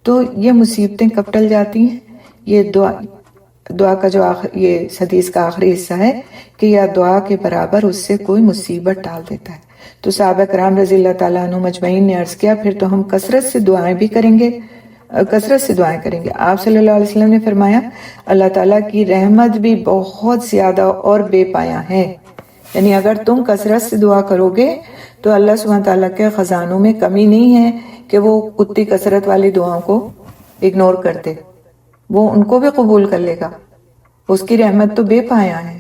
تو یہ مصیبتیں کب ٹل جاتی ہیں؟ یہ دعا کا جو یہ حدیث کا آخری حصہ ہے کہ یا دعا کے برابر اس سے کوئی مصیبت ٹال دیتا ہے۔ تو صحابہ کرام رضی اللہ تعالیٰ عنہ مجمعین نے عرض کیا پھر تو ہم کثرت سے دعائیں بھی کریں گے، کثرت سے دعائیں کریں گے۔ آپ صلی اللہ علیہ وسلم نے فرمایا اللہ تعالیٰ کی رحمت بھی بہت زیادہ اور بے پایاں ہے، یعنی اگر تم کثرت سے دعا کرو گے تو اللہ سبحانہ تعالیٰ کے خزانوں میں کمی نہیں ہے کہ وہ کتی کثرت والی دعاؤں کو اگنور کر دے، وہ ان کو بھی قبول کر لے گا، اس کی رحمت تو بے پایاں ہے۔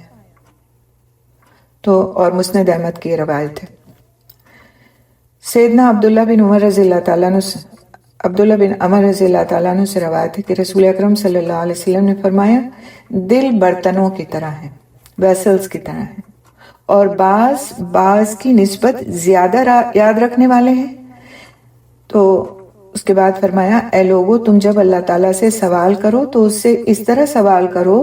تو اور مسند احمد کی روایت ہے۔ سیدنا عبداللہ بن عمر رضی اللہ تعالیٰ عنہ سے روایت ہے کہ رسول اکرم صلی اللہ علیہ وسلم نے فرمایا دل برتنوں کی طرح ہیں، ویسلز کی طرح ہیں، اور بعض کی نسبت زیادہ یاد رکھنے والے ہیں۔ تو اس کے بعد فرمایا اے لوگو تم جب اللہ تعالیٰ سے سوال کرو تو اس سے اس طرح سوال کرو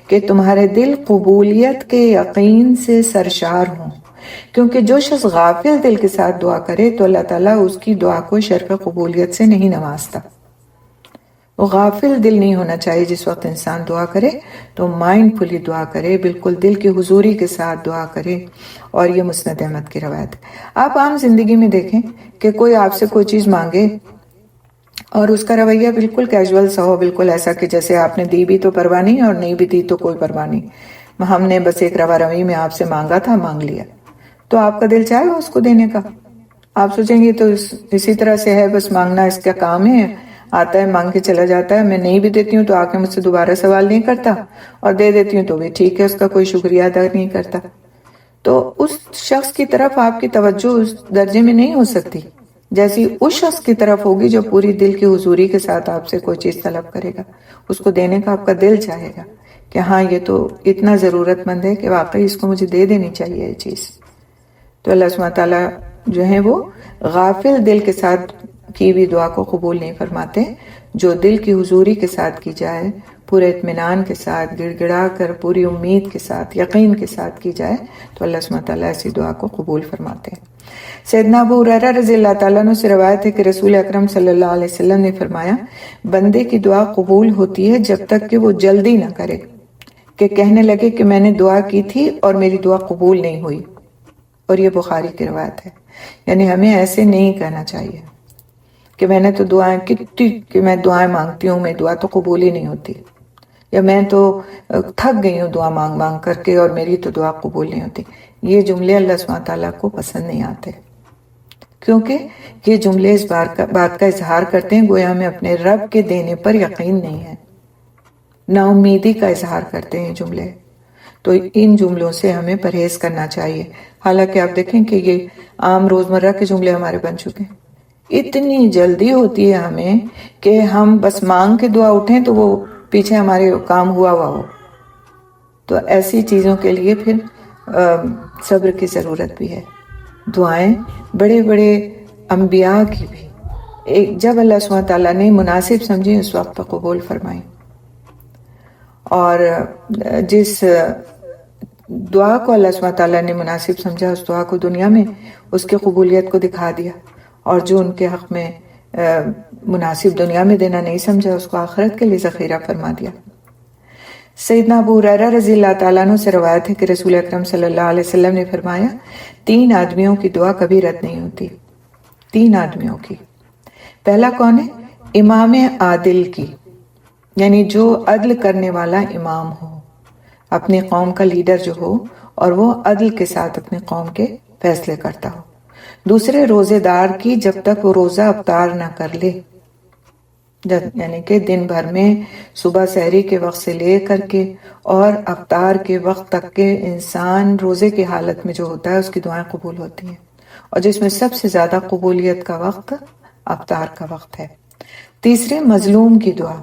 کہ تمہارے دل قبولیت کے یقین سے سرشار ہوں، کیونکہ جو شخص غافل دل کے ساتھ دعا کرے تو اللہ تعالیٰ اس کی دعا کو شرف قبولیت سے نہیں نوازتا۔ وہ غافل دل نہیں ہونا چاہیے، جس وقت انسان دعا کرے تو مائنڈ فلی دعا کرے، بالکل دل کی حضوری کے ساتھ دعا کرے، اور یہ مسند احمد کی روایت ہے۔ آپ عام زندگی میں دیکھیں کہ کوئی آپ سے کوئی چیز مانگے اور اس کا رویہ بالکل کیجول سا ہو، بالکل ایسا کہ جیسے آپ نے دی بھی تو پرواہ نہیں اور نہیں بھی دی تو کوئی پرواہ نہیں، ہم نے بس ایک روا روی میں آپ سے مانگا تھا، مانگ لیا، تو آپ کا دل چاہے گا اس کو دینے کا؟ آپ سوچیں گے تو اسی طرح سے ہے، بس مانگنا اس کا کام ہے، آتا ہے مانگ کے چلا جاتا ہے، میں نہیں بھی دیتی ہوں تو آ کے مجھ سے دوبارہ سوال نہیں کرتا، اور دے دیتی ہوں تو بھی ٹھیک ہے، اس کا کوئی شکریہ ادا نہیں کرتا۔ تو اس شخص کی طرف آپ کی توجہ اس درجے میں نہیں ہو سکتی جیسی اس شخص کی طرف ہوگی جو پوری دل کی حضوری کے ساتھ آپ سے کوئی چیز طلب کرے گا، اس کو دینے کا آپ کا دل چاہے گا کہ ہاں یہ تو اتنا ضرورت مند ہے کہ واقعی اس کو مجھے دے دینی چاہیے یہ چیز۔ تو اللہ سبحانہ تعالیٰ جو ہیں وہ غافل دل کے ساتھ کی بھی دعا کو قبول نہیں فرماتے، جو دل کی حضوری کے ساتھ کی جائے، پورے اطمینان کے ساتھ، گڑ گڑا کر پوری امید کے ساتھ، یقین کے ساتھ کی جائے تو اللہ سبحانہ تعالیٰ ایسی دعا کو قبول فرماتے ہیں۔ سیدنا ابو ہریرہ رضی اللہ تعالیٰ عنہ سے روایت ہے کہ رسول اکرم صلی اللہ علیہ وسلم نے فرمایا بندے کی دعا قبول ہوتی ہے جب تک کہ وہ جلدی نہ کرے کہ کہنے لگے کہ میں نے دعا کی تھی اور میری دعا قبول نہیں ہوئی، اور یہ بخاری کی روایت ہے۔ یعنی ہمیں ایسے نہیں کہنا چاہیے کہ میں نے تو دعائیں کتنی کہ میں دعائیں مانگتی ہوں، میری دعا تو قبول ہی نہیں ہوتی، یا میں تو تھک گئی ہوں دعا مانگ مانگ کر کے اور میری تو دعا قبول نہیں ہوتی۔ یہ جملے اللہ سبحانہ تعالیٰ کو پسند نہیں آتے، کیونکہ یہ جملے اس بات کا اظہار کرتے ہیں گویا ہمیں اپنے رب کے دینے پر یقین نہیں ہے، نا امیدی کا اظہار کرتے ہیں جملے۔ تو ان جملوں سے ہمیں پرہیز کرنا چاہیے۔ حالانکہ آپ دیکھیں کہ یہ عام روزمرہ کے جملے ہمارے بن چکے ہیں، اتنی جلدی ہوتی ہے ہمیں کہ ہم بس مانگ کے دعا اٹھیں تو وہ پیچھے ہمارے کام ہوا ہو۔ تو ایسی چیزوں کے لیے پھر صبر کی ضرورت بھی ہے۔ دعائیں بڑے بڑے انبیاء کی بھی جب اللہ سبحانہ تعالیٰ نے مناسب سمجھی اس وقت پر قبول فرمائی، اور جس دعا کو اللہ سبحانہ تعالیٰ نے مناسب سمجھا اس دعا کو دنیا میں اس کی قبولیت کو دکھا دیا، اور جو ان کے حق میں مناسب دنیا میں دینا نہیں سمجھا اس کو آخرت کے لیے ذخیرہ فرما دیا۔ سیدنا ابو ہریرہ رضی اللہ تعالیٰ عنہ سے روایت ہے کہ رسول اکرم صلی اللہ علیہ وسلم نے فرمایا 3 آدمیوں کی دعا کبھی رد نہیں ہوتی۔ 3 آدمیوں کی، پہلا کون ہے؟ امام عادل کی، یعنی جو عدل کرنے والا امام ہو، اپنی قوم کا لیڈر جو ہو اور وہ عدل کے ساتھ اپنی قوم کے فیصلے کرتا ہو۔ دوسرے روزے دار کی، جب تک وہ روزہ افطار نہ کر لے، یعنی کہ دن بھر میں صبح سحری کے وقت سے لے کر کے اور افطار کے وقت تک کے انسان روزے کی حالت میں جو ہوتا ہے اس کی دعائیں قبول ہوتی ہیں، اور جس میں سب سے زیادہ قبولیت کا وقت افطار کا وقت ہے۔ تیسرے مظلوم کی دعا،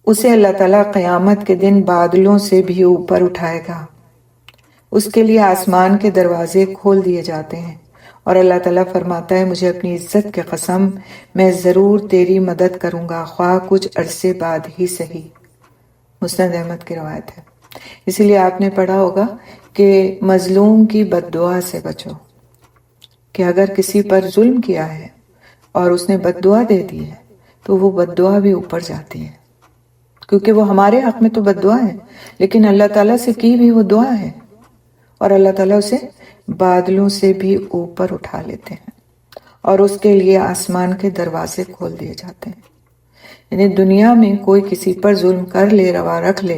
اسے اللہ تعالیٰ قیامت کے دن بادلوں سے بھی اوپر اٹھائے گا، اس کے لیے آسمان کے دروازے کھول دیے جاتے ہیں اور اللہ تعالیٰ فرماتا ہے مجھے اپنی عزت کی قسم میں ضرور تیری مدد کروں گا خواہ کچھ عرصے بعد ہی صحیح۔ مسند احمد کی روایت ہے۔ اسی لیے آپ نے پڑھا ہوگا کہ مظلوم کی بد دعا سے بچو، کہ اگر کسی پر ظلم کیا ہے اور اس نے بد دعا دے دی ہے تو وہ بد دعا بھی اوپر جاتی ہے، کیونکہ وہ ہمارے حق میں تو بد دعا ہے لیکن اللہ تعالیٰ سے کی بھی وہ دعا ہے، اور اللہ تعالیٰ اسے بادلوں سے بھی اوپر اٹھا لیتے ہیں اور اس کے لیے آسمان کے دروازے کھول دیے جاتے ہیں۔ یعنی دنیا میں کوئی کسی پر ظلم کر لے، روا رکھ لے،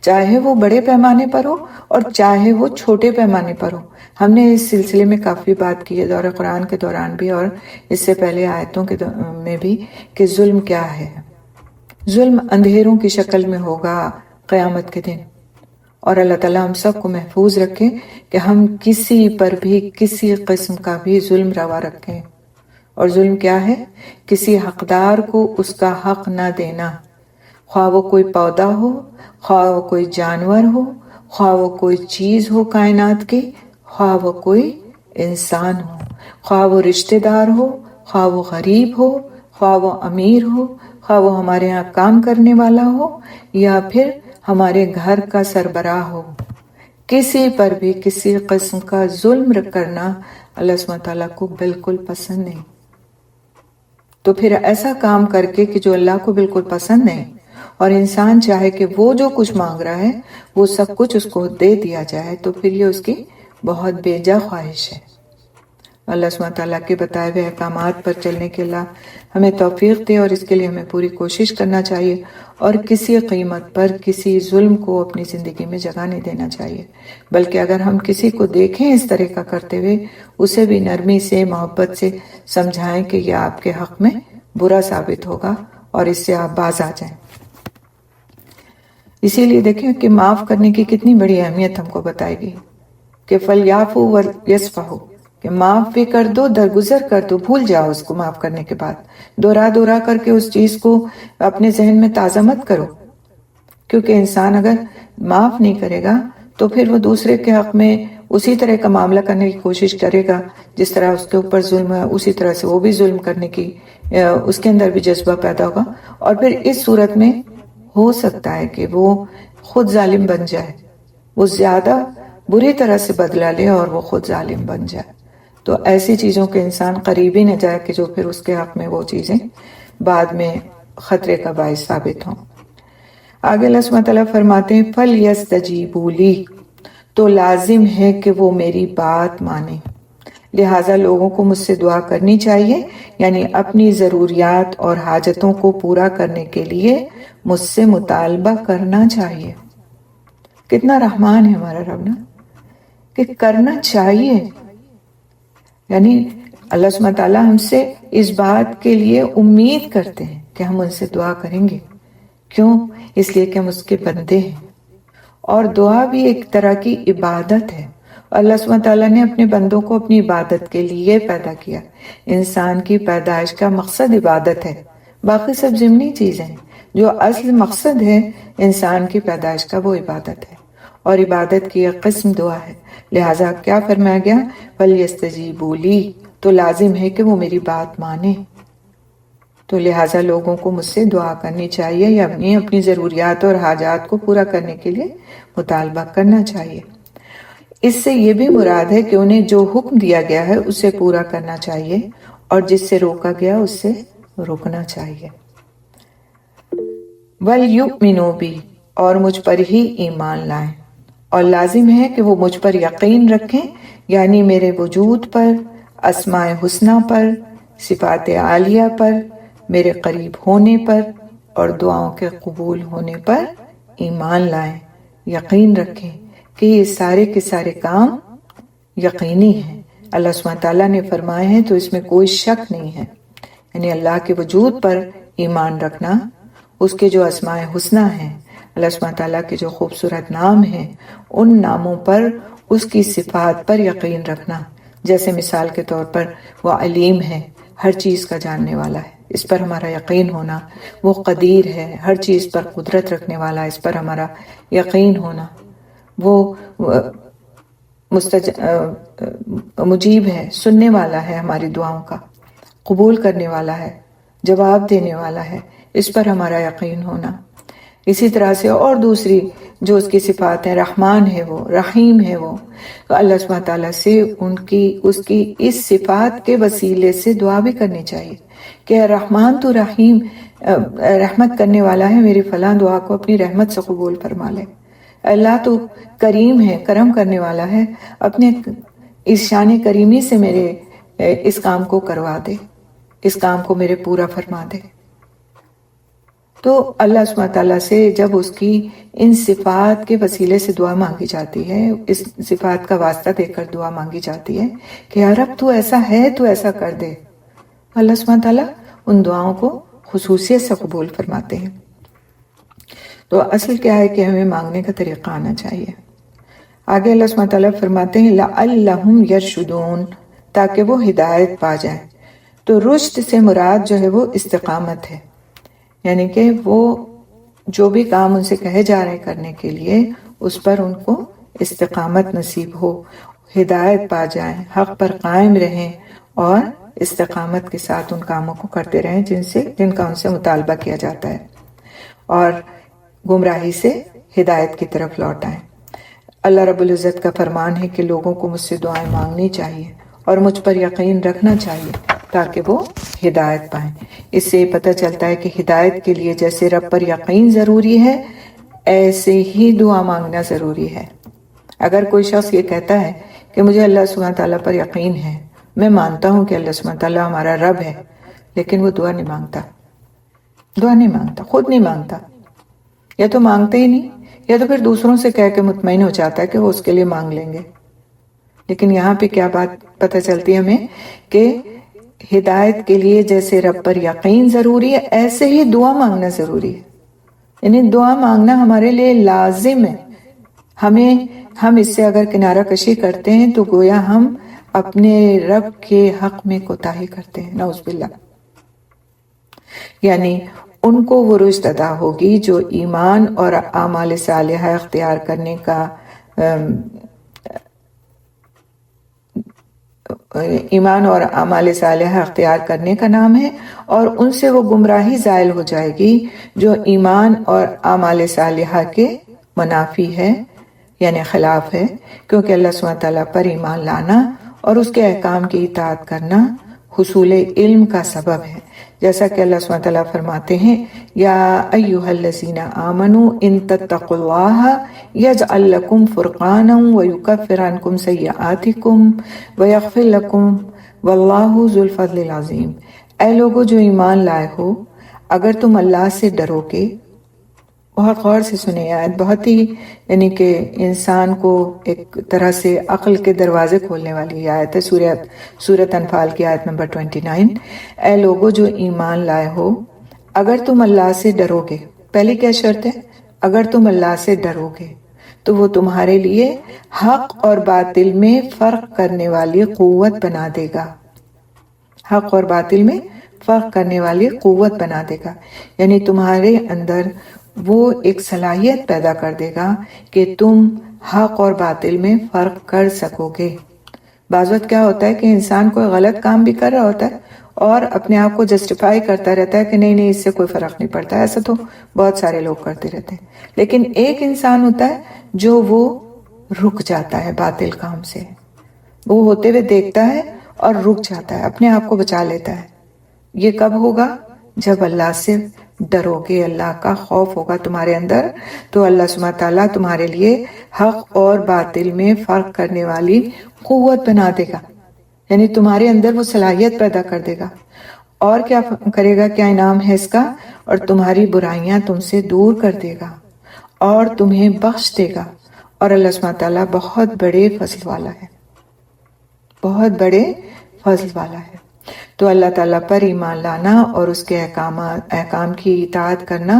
چاہے وہ بڑے پیمانے پر ہو اور چاہے وہ چھوٹے پیمانے پر ہو۔ ہم نے اس سلسلے میں کافی بات کی ہے دورہ قرآن کے دوران بھی اور اس سے پہلے آیتوں کے میں بھی، کہ ظلم کیا ہے۔ ظلم اندھیروں کی شکل میں ہوگا قیامت کے دن، اور اللہ تعالیٰ ہم سب کو محفوظ رکھے کہ ہم کسی پر بھی کسی قسم کا بھی ظلم روا رکھیں۔ اور ظلم کیا ہے؟ کسی حقدار کو اس کا حق نہ دینا، خواہ وہ کوئی پودا ہو، خواہ وہ کوئی جانور ہو، خواہ وہ کوئی چیز ہو کائنات کی، خواہ وہ کوئی انسان ہو، خواہ وہ رشتہ دار ہو، خواہ وہ غریب ہو، خواہ وہ امیر ہو، خواہ وہ ہمارے ہاں کام کرنے والا ہو یا پھر ہمارے گھر کا سربراہ ہو۔ کسی پر بھی کسی قسم کا ظلم کرنا اللہ سبحانہ تعالیٰ کو بالکل پسند نہیں۔ تو پھر ایسا کام کر کے کہ جو اللہ کو بالکل پسند نہیں، اور انسان چاہے کہ وہ جو کچھ مانگ رہا ہے وہ سب کچھ اس کو دے دیا جائے، تو پھر یہ اس کی بہت بیجا خواہش ہے۔ اللہ سبحانہ تعالیٰ کے بتائے ہوئے احکامات پر چلنے کے اللہ ہمیں توفیق دے، اور اس کے لیے ہمیں پوری کوشش کرنا چاہیے اور کسی قیمت پر کسی ظلم کو اپنی زندگی میں جگہ نہیں دینا چاہیے، بلکہ اگر ہم کسی کو دیکھیں اس طرح کا کرتے ہوئے اسے بھی نرمی سے، محبت سے سمجھائیں کہ یہ آپ کے حق میں برا ثابت ہوگا اور اس سے آپ باز آ جائیں۔ اسی لیے دیکھیں کہ معاف کرنے کی کتنی بڑی اہمیت ہم کو بتائی گئی کہ فَلْيَعْفُوا وَلْيَصْفَحُوا، کہ معاف بھی کر دو، درگزر کر دو، بھول جاؤ اس کو معاف کرنے کے بعد، دورا کر کے اس چیز کو اپنے ذہن میں تازہ مت کرو، کیونکہ انسان اگر معاف نہیں کرے گا تو پھر وہ دوسرے کے حق میں اسی طرح کا معاملہ کرنے کی کوشش کرے گا جس طرح اس کے اوپر ظلم ہے، اسی طرح سے وہ بھی ظلم کرنے کی اس کے اندر بھی جذبہ پیدا ہوگا، اور پھر اس صورت میں ہو سکتا ہے کہ وہ خود ظالم بن جائے، وہ زیادہ بری طرح سے بدلہ لے اور وہ خود ظالم بن جائے۔ تو ایسی چیزوں کے انسان قریب ہی نہ جائے کہ جو پھر اس کے حق میں وہ چیزیں بعد میں خطرے کا باعث ثابت ہوں۔ آگے اللہ سبحانہ تعالیٰ فرماتے ہیں فَلْيَسْتَجِيبُوا لِي، تو لازم ہے کہ وہ میری بات مانیں، لہٰذا لوگوں کو مجھ سے دعا کرنی چاہیے، یعنی اپنی ضروریات اور حاجتوں کو پورا کرنے کے لیے مجھ سے مطالبہ کرنا چاہیے۔ کتنا رحمان ہے ہمارا رب نا، کہ کرنا چاہیے، یعنی اللہ سبحانہ تعالیٰ ہم سے اس بات کے لیے امید کرتے ہیں کہ ہم ان سے دعا کریں گے۔ کیوں؟ اس لیے کہ ہم اس کے بندے ہیں، اور دعا بھی ایک طرح کی عبادت ہے۔ اللہ سبحانہ تعالیٰ نے اپنے بندوں کو اپنی عبادت کے لیے پیدا کیا۔ انسان کی پیدائش کا مقصد عبادت ہے، باقی سب ضمنی چیزیں ہیں، جو اصل مقصد ہے انسان کی پیدائش کا وہ عبادت ہے، اور عبادت کی ایک قسم دعا ہے۔ لہٰذا کیا فرمایا گیا؟ فَلْيَسْتَجِيبُوا لِي، تو لازم ہے کہ وہ میری بات مانیں، تو لہٰذا لوگوں کو مجھ سے دعا کرنی چاہیے یا اپنی ضروریات اور حاجات کو پورا کرنے کے لیے مطالبہ کرنا چاہیے۔ اس سے یہ بھی مراد ہے کہ انہیں جو حکم دیا گیا ہے اسے پورا کرنا چاہیے، اور جس سے روکا گیا اس سے رکنا چاہیے۔ وَلْيُؤْمِنُوا بِي، اور مجھ پر ہی ایمان لائیں، اور لازم ہے کہ وہ مجھ پر یقین رکھیں، یعنی میرے وجود پر، اسماء حسنہ پر، صفات عالیہ پر، میرے قریب ہونے پر اور دعاؤں کے قبول ہونے پر ایمان لائیں، یقین رکھیں کہ یہ سارے کے سارے کام یقینی ہیں، اللہ سبحانہ تعالیٰ نے فرمائے ہیں، تو اس میں کوئی شک نہیں ہے۔ یعنی اللہ کے وجود پر ایمان رکھنا، اس کے جو اسماء حسنہ ہیں، اللہ سبحانہ تعالیٰ کے جو خوبصورت نام ہیں، ان ناموں پر، اس کی صفات پر یقین رکھنا، جیسے مثال کے طور پر وہ علیم ہے، ہر چیز کا جاننے والا ہے، اس پر ہمارا یقین ہونا، وہ قدیر ہے، ہر چیز پر قدرت رکھنے والا ہے، اس پر ہمارا یقین ہونا، وہ مجیب ہے، سننے والا ہے ہماری دعاؤں کا، قبول کرنے والا ہے، جواب دینے والا ہے، اس پر ہمارا یقین ہونا۔ اسی طرح سے اور دوسری جو اس کی صفات ہیں، رحمان ہے وہ، رحیم ہے وہ، تو اللہ سبحانہ تعالیٰ سے اس کی اس صفات کے وسیلے سے دعا بھی کرنی چاہیے کہ اے رحمان تو رحیم، رحمت کرنے والا ہے، میری فلاں دعا کو اپنی رحمت سے قبول فرما لے۔ اللہ تو کریم ہے، کرم کرنے والا ہے، اپنے اس شان کریمی سے میرے اس کام کو کروا دے، اس کام کو میرے پورا فرما دے۔ تو اللہ سبحانہ تعالیٰ سے جب اس کی ان صفات کے وسیلے سے دعا مانگی جاتی ہے، اس صفات کا واسطہ دے کر دعا مانگی جاتی ہے کہ یا رب تو ایسا ہے، تو ایسا کر دے، اللہ سبحانہ تعالیٰ ان دعاؤں کو خصوصیت سے قبول فرماتے ہیں۔ تو اصل کیا ہے کہ ہمیں مانگنے کا طریقہ آنا چاہیے۔ آگے اللہ سبحانہ تعالیٰ فرماتے ہیں لعلہم یرشدون، تاکہ وہ ہدایت پا جائیں۔ تو رشد سے مراد جو ہے وہ استقامت ہے، یعنی کہ وہ جو بھی کام ان سے کہے جا رہے ہیں کرنے کے لیے، اس پر ان کو استقامت نصیب ہو، ہدایت پا جائیں، حق پر قائم رہیں اور استقامت کے ساتھ ان کاموں کو کرتے رہیں جن کا ان سے مطالبہ کیا جاتا ہے، اور گمراہی سے ہدایت کی طرف لوٹ آئیں۔ اللہ رب العزت کا فرمان ہے کہ لوگوں کو مجھ سے دعائیں مانگنی چاہیے اور مجھ پر یقین رکھنا چاہیے تاکہ وہ ہدایت پائیں۔ اس سے پتہ چلتا ہے کہ ہدایت کے لیے جیسے رب پر یقین ضروری ہے، ایسے ہی دعا مانگنا ضروری ہے۔ اگر کوئی شخص یہ کہتا ہے کہ مجھے اللہ سبحانہ تعالیٰ پر یقین ہے، میں مانتا ہوں کہ اللہ سبحانہ تعالیٰ ہمارا رب ہے، لیکن وہ دعا نہیں مانگتا، خود نہیں مانگتا، یا تو مانگتے ہی نہیں، یا تو پھر دوسروں سے کہہ کے مطمئن ہو جاتا ہے کہ وہ اس کے لیے مانگ لیں گے۔ لیکن یہاں پہ کیا بات پتہ چلتی ہے ہمیں کہ ہدایت کے لیے جیسے رب پر یقین ضروری ہے، ایسے ہی دعا مانگنا ضروری ہے۔ یعنی دعا مانگنا ہمارے لیے لازم ہے۔ ہم اس سے اگر کنارہ کشی کرتے ہیں تو گویا ہم اپنے رب کے حق میں کوتاہی کرتے ہیں، نعوذ باللہ۔ یعنی ان کو وہ رشد عطا ہوگی جو ایمان اور اعمال صالحہ اختیار کرنے کا نام ہے، اور ان سے وہ گمراہی زائل ہو جائے گی جو ایمان اور اعمال صالحہ کے منافی ہے، یعنی خلاف ہے، کیونکہ اللہ سبحانہ تعالیٰ پر ایمان لانا اور اس کے احکام کی اطاعت کرنا حصول علم کا سبب ہے، جیسا کہ اللہ سبحانہ تعالیٰ فرماتے ہیں یا ایھا الذین آمنوا ان تتقوا اللہ یجعل لکم فرقانا ویکفر عنکم سیئاتکم ویغفر لکم واللہ ذو الفضل العظیم۔ اے لوگو جو ایمان لائے ہو، اگر تم اللہ سے ڈرو گے، بہت غور سے سنیں آیت، بہت ہی یعنی کہ انسان کو ایک طرح سے عقل کے دروازے کھولنے والی آیت ہے، سورۃ انفال کی آیت نمبر 29۔ اے لوگو جو ایمان لائے ہو، اگر تم اللہ سے ڈرو گے، پہلی کیا شرط ہے؟ اگر تم اللہ سے ڈرو گے تو وہ تمہارے لیے حق اور باطل میں فرق کرنے والی قوت بنا دے گا، حق اور باطل میں فرق کرنے والی قوت بنا دے گا، یعنی تمہارے اندر وہ ایک صلاحیت پیدا کر دے گا کہ تم حق اور باطل میں فرق کر سکو گے۔ بعض وقت کیا ہوتا ہے کہ انسان کوئی غلط کام بھی کر رہا ہوتا ہے اور اپنے آپ کو جسٹیفائی کرتا رہتا ہے کہ نہیں اس سے کوئی فرق نہیں پڑتا، ایسا تو بہت سارے لوگ کرتے رہتے ہیں۔ لیکن ایک انسان ہوتا ہے جو وہ رک جاتا ہے باطل کام سے، وہ ہوتے ہوئے دیکھتا ہے اور رک جاتا ہے، اپنے آپ کو بچا لیتا ہے۔ یہ کب ہوگا؟ جب اللہ سے ڈرو گے، اللہ کا خوف ہوگا تمہارے اندر، تو اللہ سبحانہ تعالیٰ تمہارے لیے حق اور باطل میں فرق کرنے والی قوت بنا دے گا، یعنی تمہارے اندر وہ صلاحیت پیدا کر دے گا۔ اور کیا کرے گا؟ کیا انعام ہے اس کا؟ اور تمہاری برائیاں تم سے دور کر دے گا اور تمہیں بخش دے گا، اور اللہ سبحانہ تعالیٰ بہت بڑے فضل والا ہے، بہت بڑے فضل والا ہے۔ تو اللہ تعالیٰ پر ایمان لانا اور اس کے احکام کی اطاعت کرنا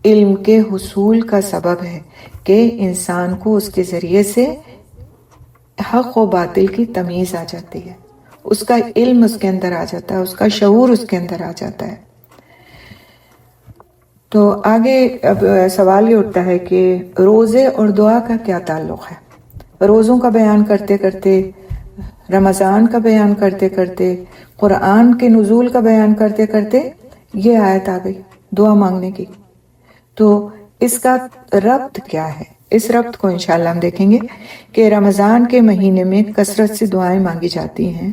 علم کے حصول کا سبب ہے کہ انسان کو اس کے ذریعے سے حق و باطل کی تمیز آ جاتی ہے، اس کا علم اس کے اندر آ جاتا ہے، اس کا شعور اس کے اندر آ جاتا ہے۔ تو آگے اب سوال یہ اٹھتا ہے کہ روزے اور دعا کا کیا تعلق ہے؟ روزوں کا بیان کرتے کرتے، رمضان کا بیان کرتے کرتے، قرآن کے نزول کا بیان کرتے کرتے یہ آیت آ گئی دعا مانگنے کی۔ تو اس کا ربط کیا ہے؟ اس ربط کو انشاءاللہ ہم دیکھیں گے کہ رمضان کے مہینے میں کثرت سے دعائیں مانگی جاتی ہیں۔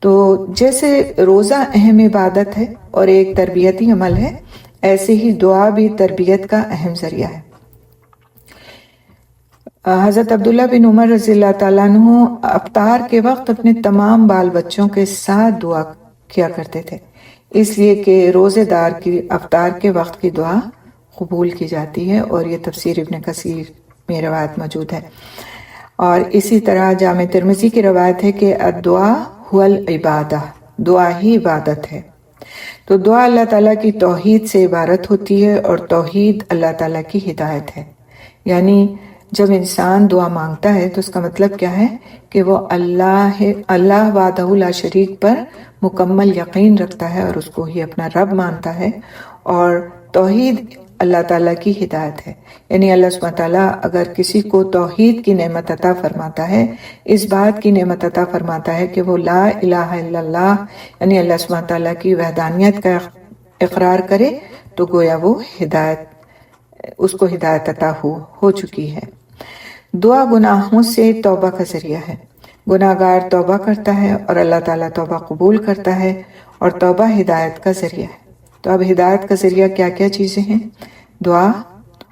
تو جیسے روزہ اہم عبادت ہے اور ایک تربیتی عمل ہے، ایسے ہی دعا بھی تربیت کا اہم ذریعہ ہے۔ حضرت عبداللہ بن عمر رضی اللہ تعالیٰ عنہ افطار کے وقت اپنے تمام بال بچوں کے ساتھ دعا کیا کرتے تھے، اس لیے کہ روزے دار کی افطار کے وقت کی دعا قبول کی جاتی ہے، اور یہ تفسیر ابن کثیر میں روایت موجود ہے۔ اور اسی طرح جامع ترمذی کی روایت ہے کہ الدعاء هو العبادہ، دعا ہی عبادت ہے۔ تو دعا اللہ تعالیٰ کی توحید سے عبارت ہوتی ہے، اور توحید اللہ تعالیٰ کی ہدایت ہے۔ یعنی جب انسان دعا مانگتا ہے تو اس کا مطلب کیا ہے کہ وہ اللہ وحدہ لا شریک پر مکمل یقین رکھتا ہے اور اس کو ہی اپنا رب مانتا ہے، اور توحید اللہ تعالیٰ کی ہدایت ہے۔ یعنی اللہ سبحانہ تعالیٰ اگر کسی کو توحید کی نعمت عطا فرماتا ہے، اس بات کی نعمت عطا فرماتا ہے کہ وہ لا الہ الا اللہ یعنی اللہ سبحانہ تعالیٰ کی وحدانیت کا اقرار کرے، تو گویا وہ اس کو ہدایت عطا ہو چکی ہے۔ دعا گناہوں سے توبہ کا ذریعہ ہے۔ گناہ گار توبہ کرتا ہے اور اللہ تعالیٰ توبہ قبول کرتا ہے، اور توبہ ہدایت کا ذریعہ ہے۔ تو اب ہدایت کا ذریعہ کیا کیا چیزیں ہیں؟ دعا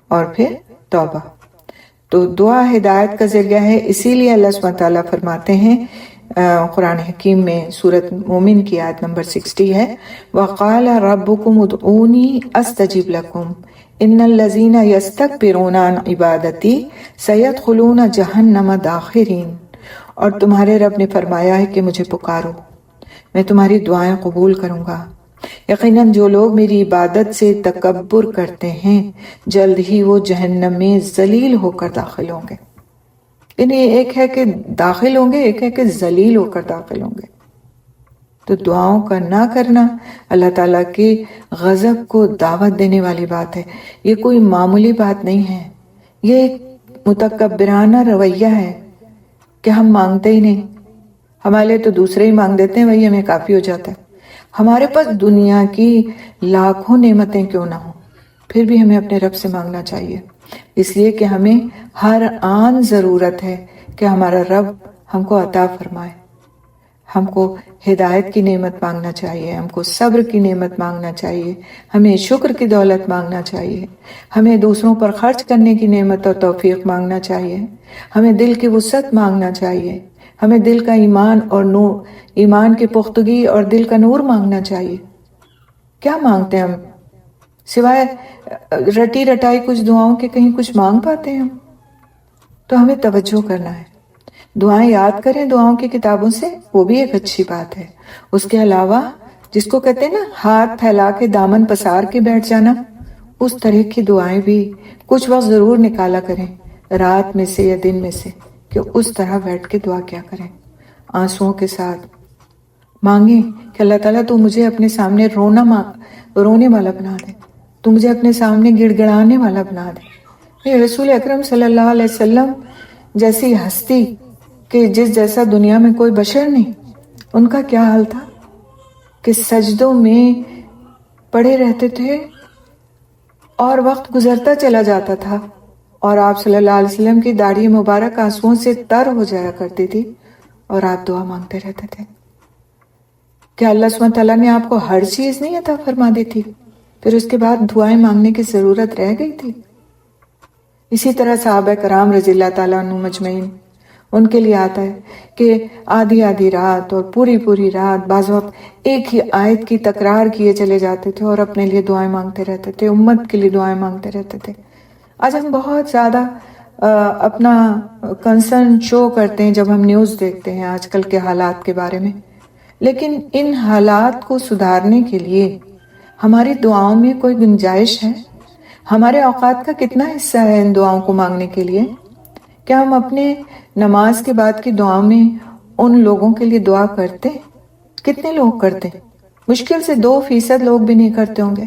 اور پھر توبہ۔ تو دعا ہدایت کا ذریعہ ہے، اسی لیے اللہ سبحانہ تعالیٰ فرماتے ہیں قرآن حکیم میں سورۃ مومن کی آیت نمبر 60 ہے، وَقَالَ رَبُّكُمُ ادْعُونِي أَسْتَجِبْ لَكُمْ إِنَّ الَّذِينَ يَسْتَكْبِرُونَ عَنْ عِبَادَتِي سَيَدْخُلُونَ جَهَنَّمَ دَاخِرِينَ۔ اور تمہارے رب نے فرمایا ہے کہ مجھے پکارو، میں تمہاری دعائیں قبول کروں گا۔ یقیناً جو لوگ میری عبادت سے تکبر کرتے ہیں جلد ہی وہ جہنم میں ذلیل ہو کر داخل ہوں گے۔ یعنی ایک ہے کہ داخل ہوں گے، ایک ہے کہ ذلیل ہو کر داخل ہوں گے۔ تو دعاؤں کا نہ کرنا اللہ تعالیٰ کے غضب کو دعوت دینے والی بات ہے۔ یہ کوئی معمولی بات نہیں ہے، یہ ایک متکبرانہ رویہ ہے کہ ہم مانگتے ہی نہیں، ہمارے لیے تو دوسرے ہی مانگ دیتے ہیں، وہی ہمیں کافی ہو جاتا ہے۔ ہمارے پاس دنیا کی لاکھوں نعمتیں کیوں نہ ہوں، پھر بھی ہمیں اپنے رب سے مانگنا چاہیے، اس لیے کہ ہمیں ہر آن ضرورت ہے کہ ہمارا رب ہم کو عطا فرمائے۔ ہم کو ہدایت کی نعمت مانگنا چاہیے، ہم کو صبر کی نعمت مانگنا چاہیے، ہمیں شکر کی دولت مانگنا چاہیے، ہمیں دوسروں پر خرچ کرنے کی نعمت اور توفیق مانگنا چاہیے، ہمیں دل کی وسعت مانگنا چاہیے، ہمیں دل کا ایمان اور نور، ایمان کی پختگی اور دل کا نور مانگنا چاہیے۔ کیا مانگتے ہیں ہم؟ سوائے رٹی رٹائی کچھ دعاؤں کے کہیں کچھ مانگ پاتے ہیں ہم؟ تو ہمیں توجہ کرنا ہے، دعائیں یاد کریں دعاؤں کی کتابوں سے، وہ بھی ایک اچھی بات ہے۔ اس کے علاوہ جس کو کہتے ہیں نا ہاتھ پھیلا کے دامن پسار کے بیٹھ جانا، اس طرح کی دعائیں بھی کچھ وقت ضرور نکالا کریں، رات میں سے یا دن میں سے، کہ اس طرح بیٹھ کے دعا کیا کریں، آنسوؤں کے ساتھ مانگیں کہ اللہ تعالیٰ تو مجھے اپنے سامنے رونے والا بنا دے، تو مجھے اپنے سامنے گڑ گڑانے والا بنا دے۔ رسول اکرم صلی اللہ علیہ وسلم جیسی ہستی کہ جس جیسا دنیا میں کوئی بشر نہیں، ان کا کیا حال تھا کہ سجدوں میں پڑے رہتے تھے اور وقت گزرتا چلا جاتا تھا، اور آپ صلی اللہ علیہ وسلم کی داڑھی مبارک آنسوؤں سے تر ہو جایا کرتی تھی، اور آپ دعا مانگتے رہتے تھے۔ کیا اللہ سبحانہ تعالیٰ نے آپ کو ہر چیز نہیں عطا فرما دی تھی؟ پھر اس کے بعد دعائیں مانگنے کی ضرورت رہ گئی تھی؟ اسی طرح صحابہ کرام رضی اللہ تعالیٰ عنہ مجمعین، ان کے لیے آتا ہے کہ آدھی آدھی رات اور پوری پوری رات بعض وقت ایک ہی آیت کی تکرار کیے چلے جاتے تھے اور اپنے لیے دعائیں مانگتے رہتے تھے، امت کے لیے دعائیں مانگتے رہتے تھے۔ آج ہم بہت زیادہ اپنا کنسرن شو کرتے ہیں جب ہم نیوز دیکھتے ہیں آج کل کے حالات کے بارے میں، لیکن ان حالات کو سدھارنے کے لیے ہماری دعاؤں میں کوئی گنجائش ہے؟ ہمارے اوقات کا کتنا حصہ ہے ان دعاؤں کو مانگنے کے لیے؟ کیا ہم اپنے نماز کے بعد کی دعاؤں میں ان لوگوں کے لیے دعا کرتے ہیں؟ کتنے لوگ کرتے ہیں؟ مشکل سے 2% لوگ بھی نہیں کرتے ہوں گے۔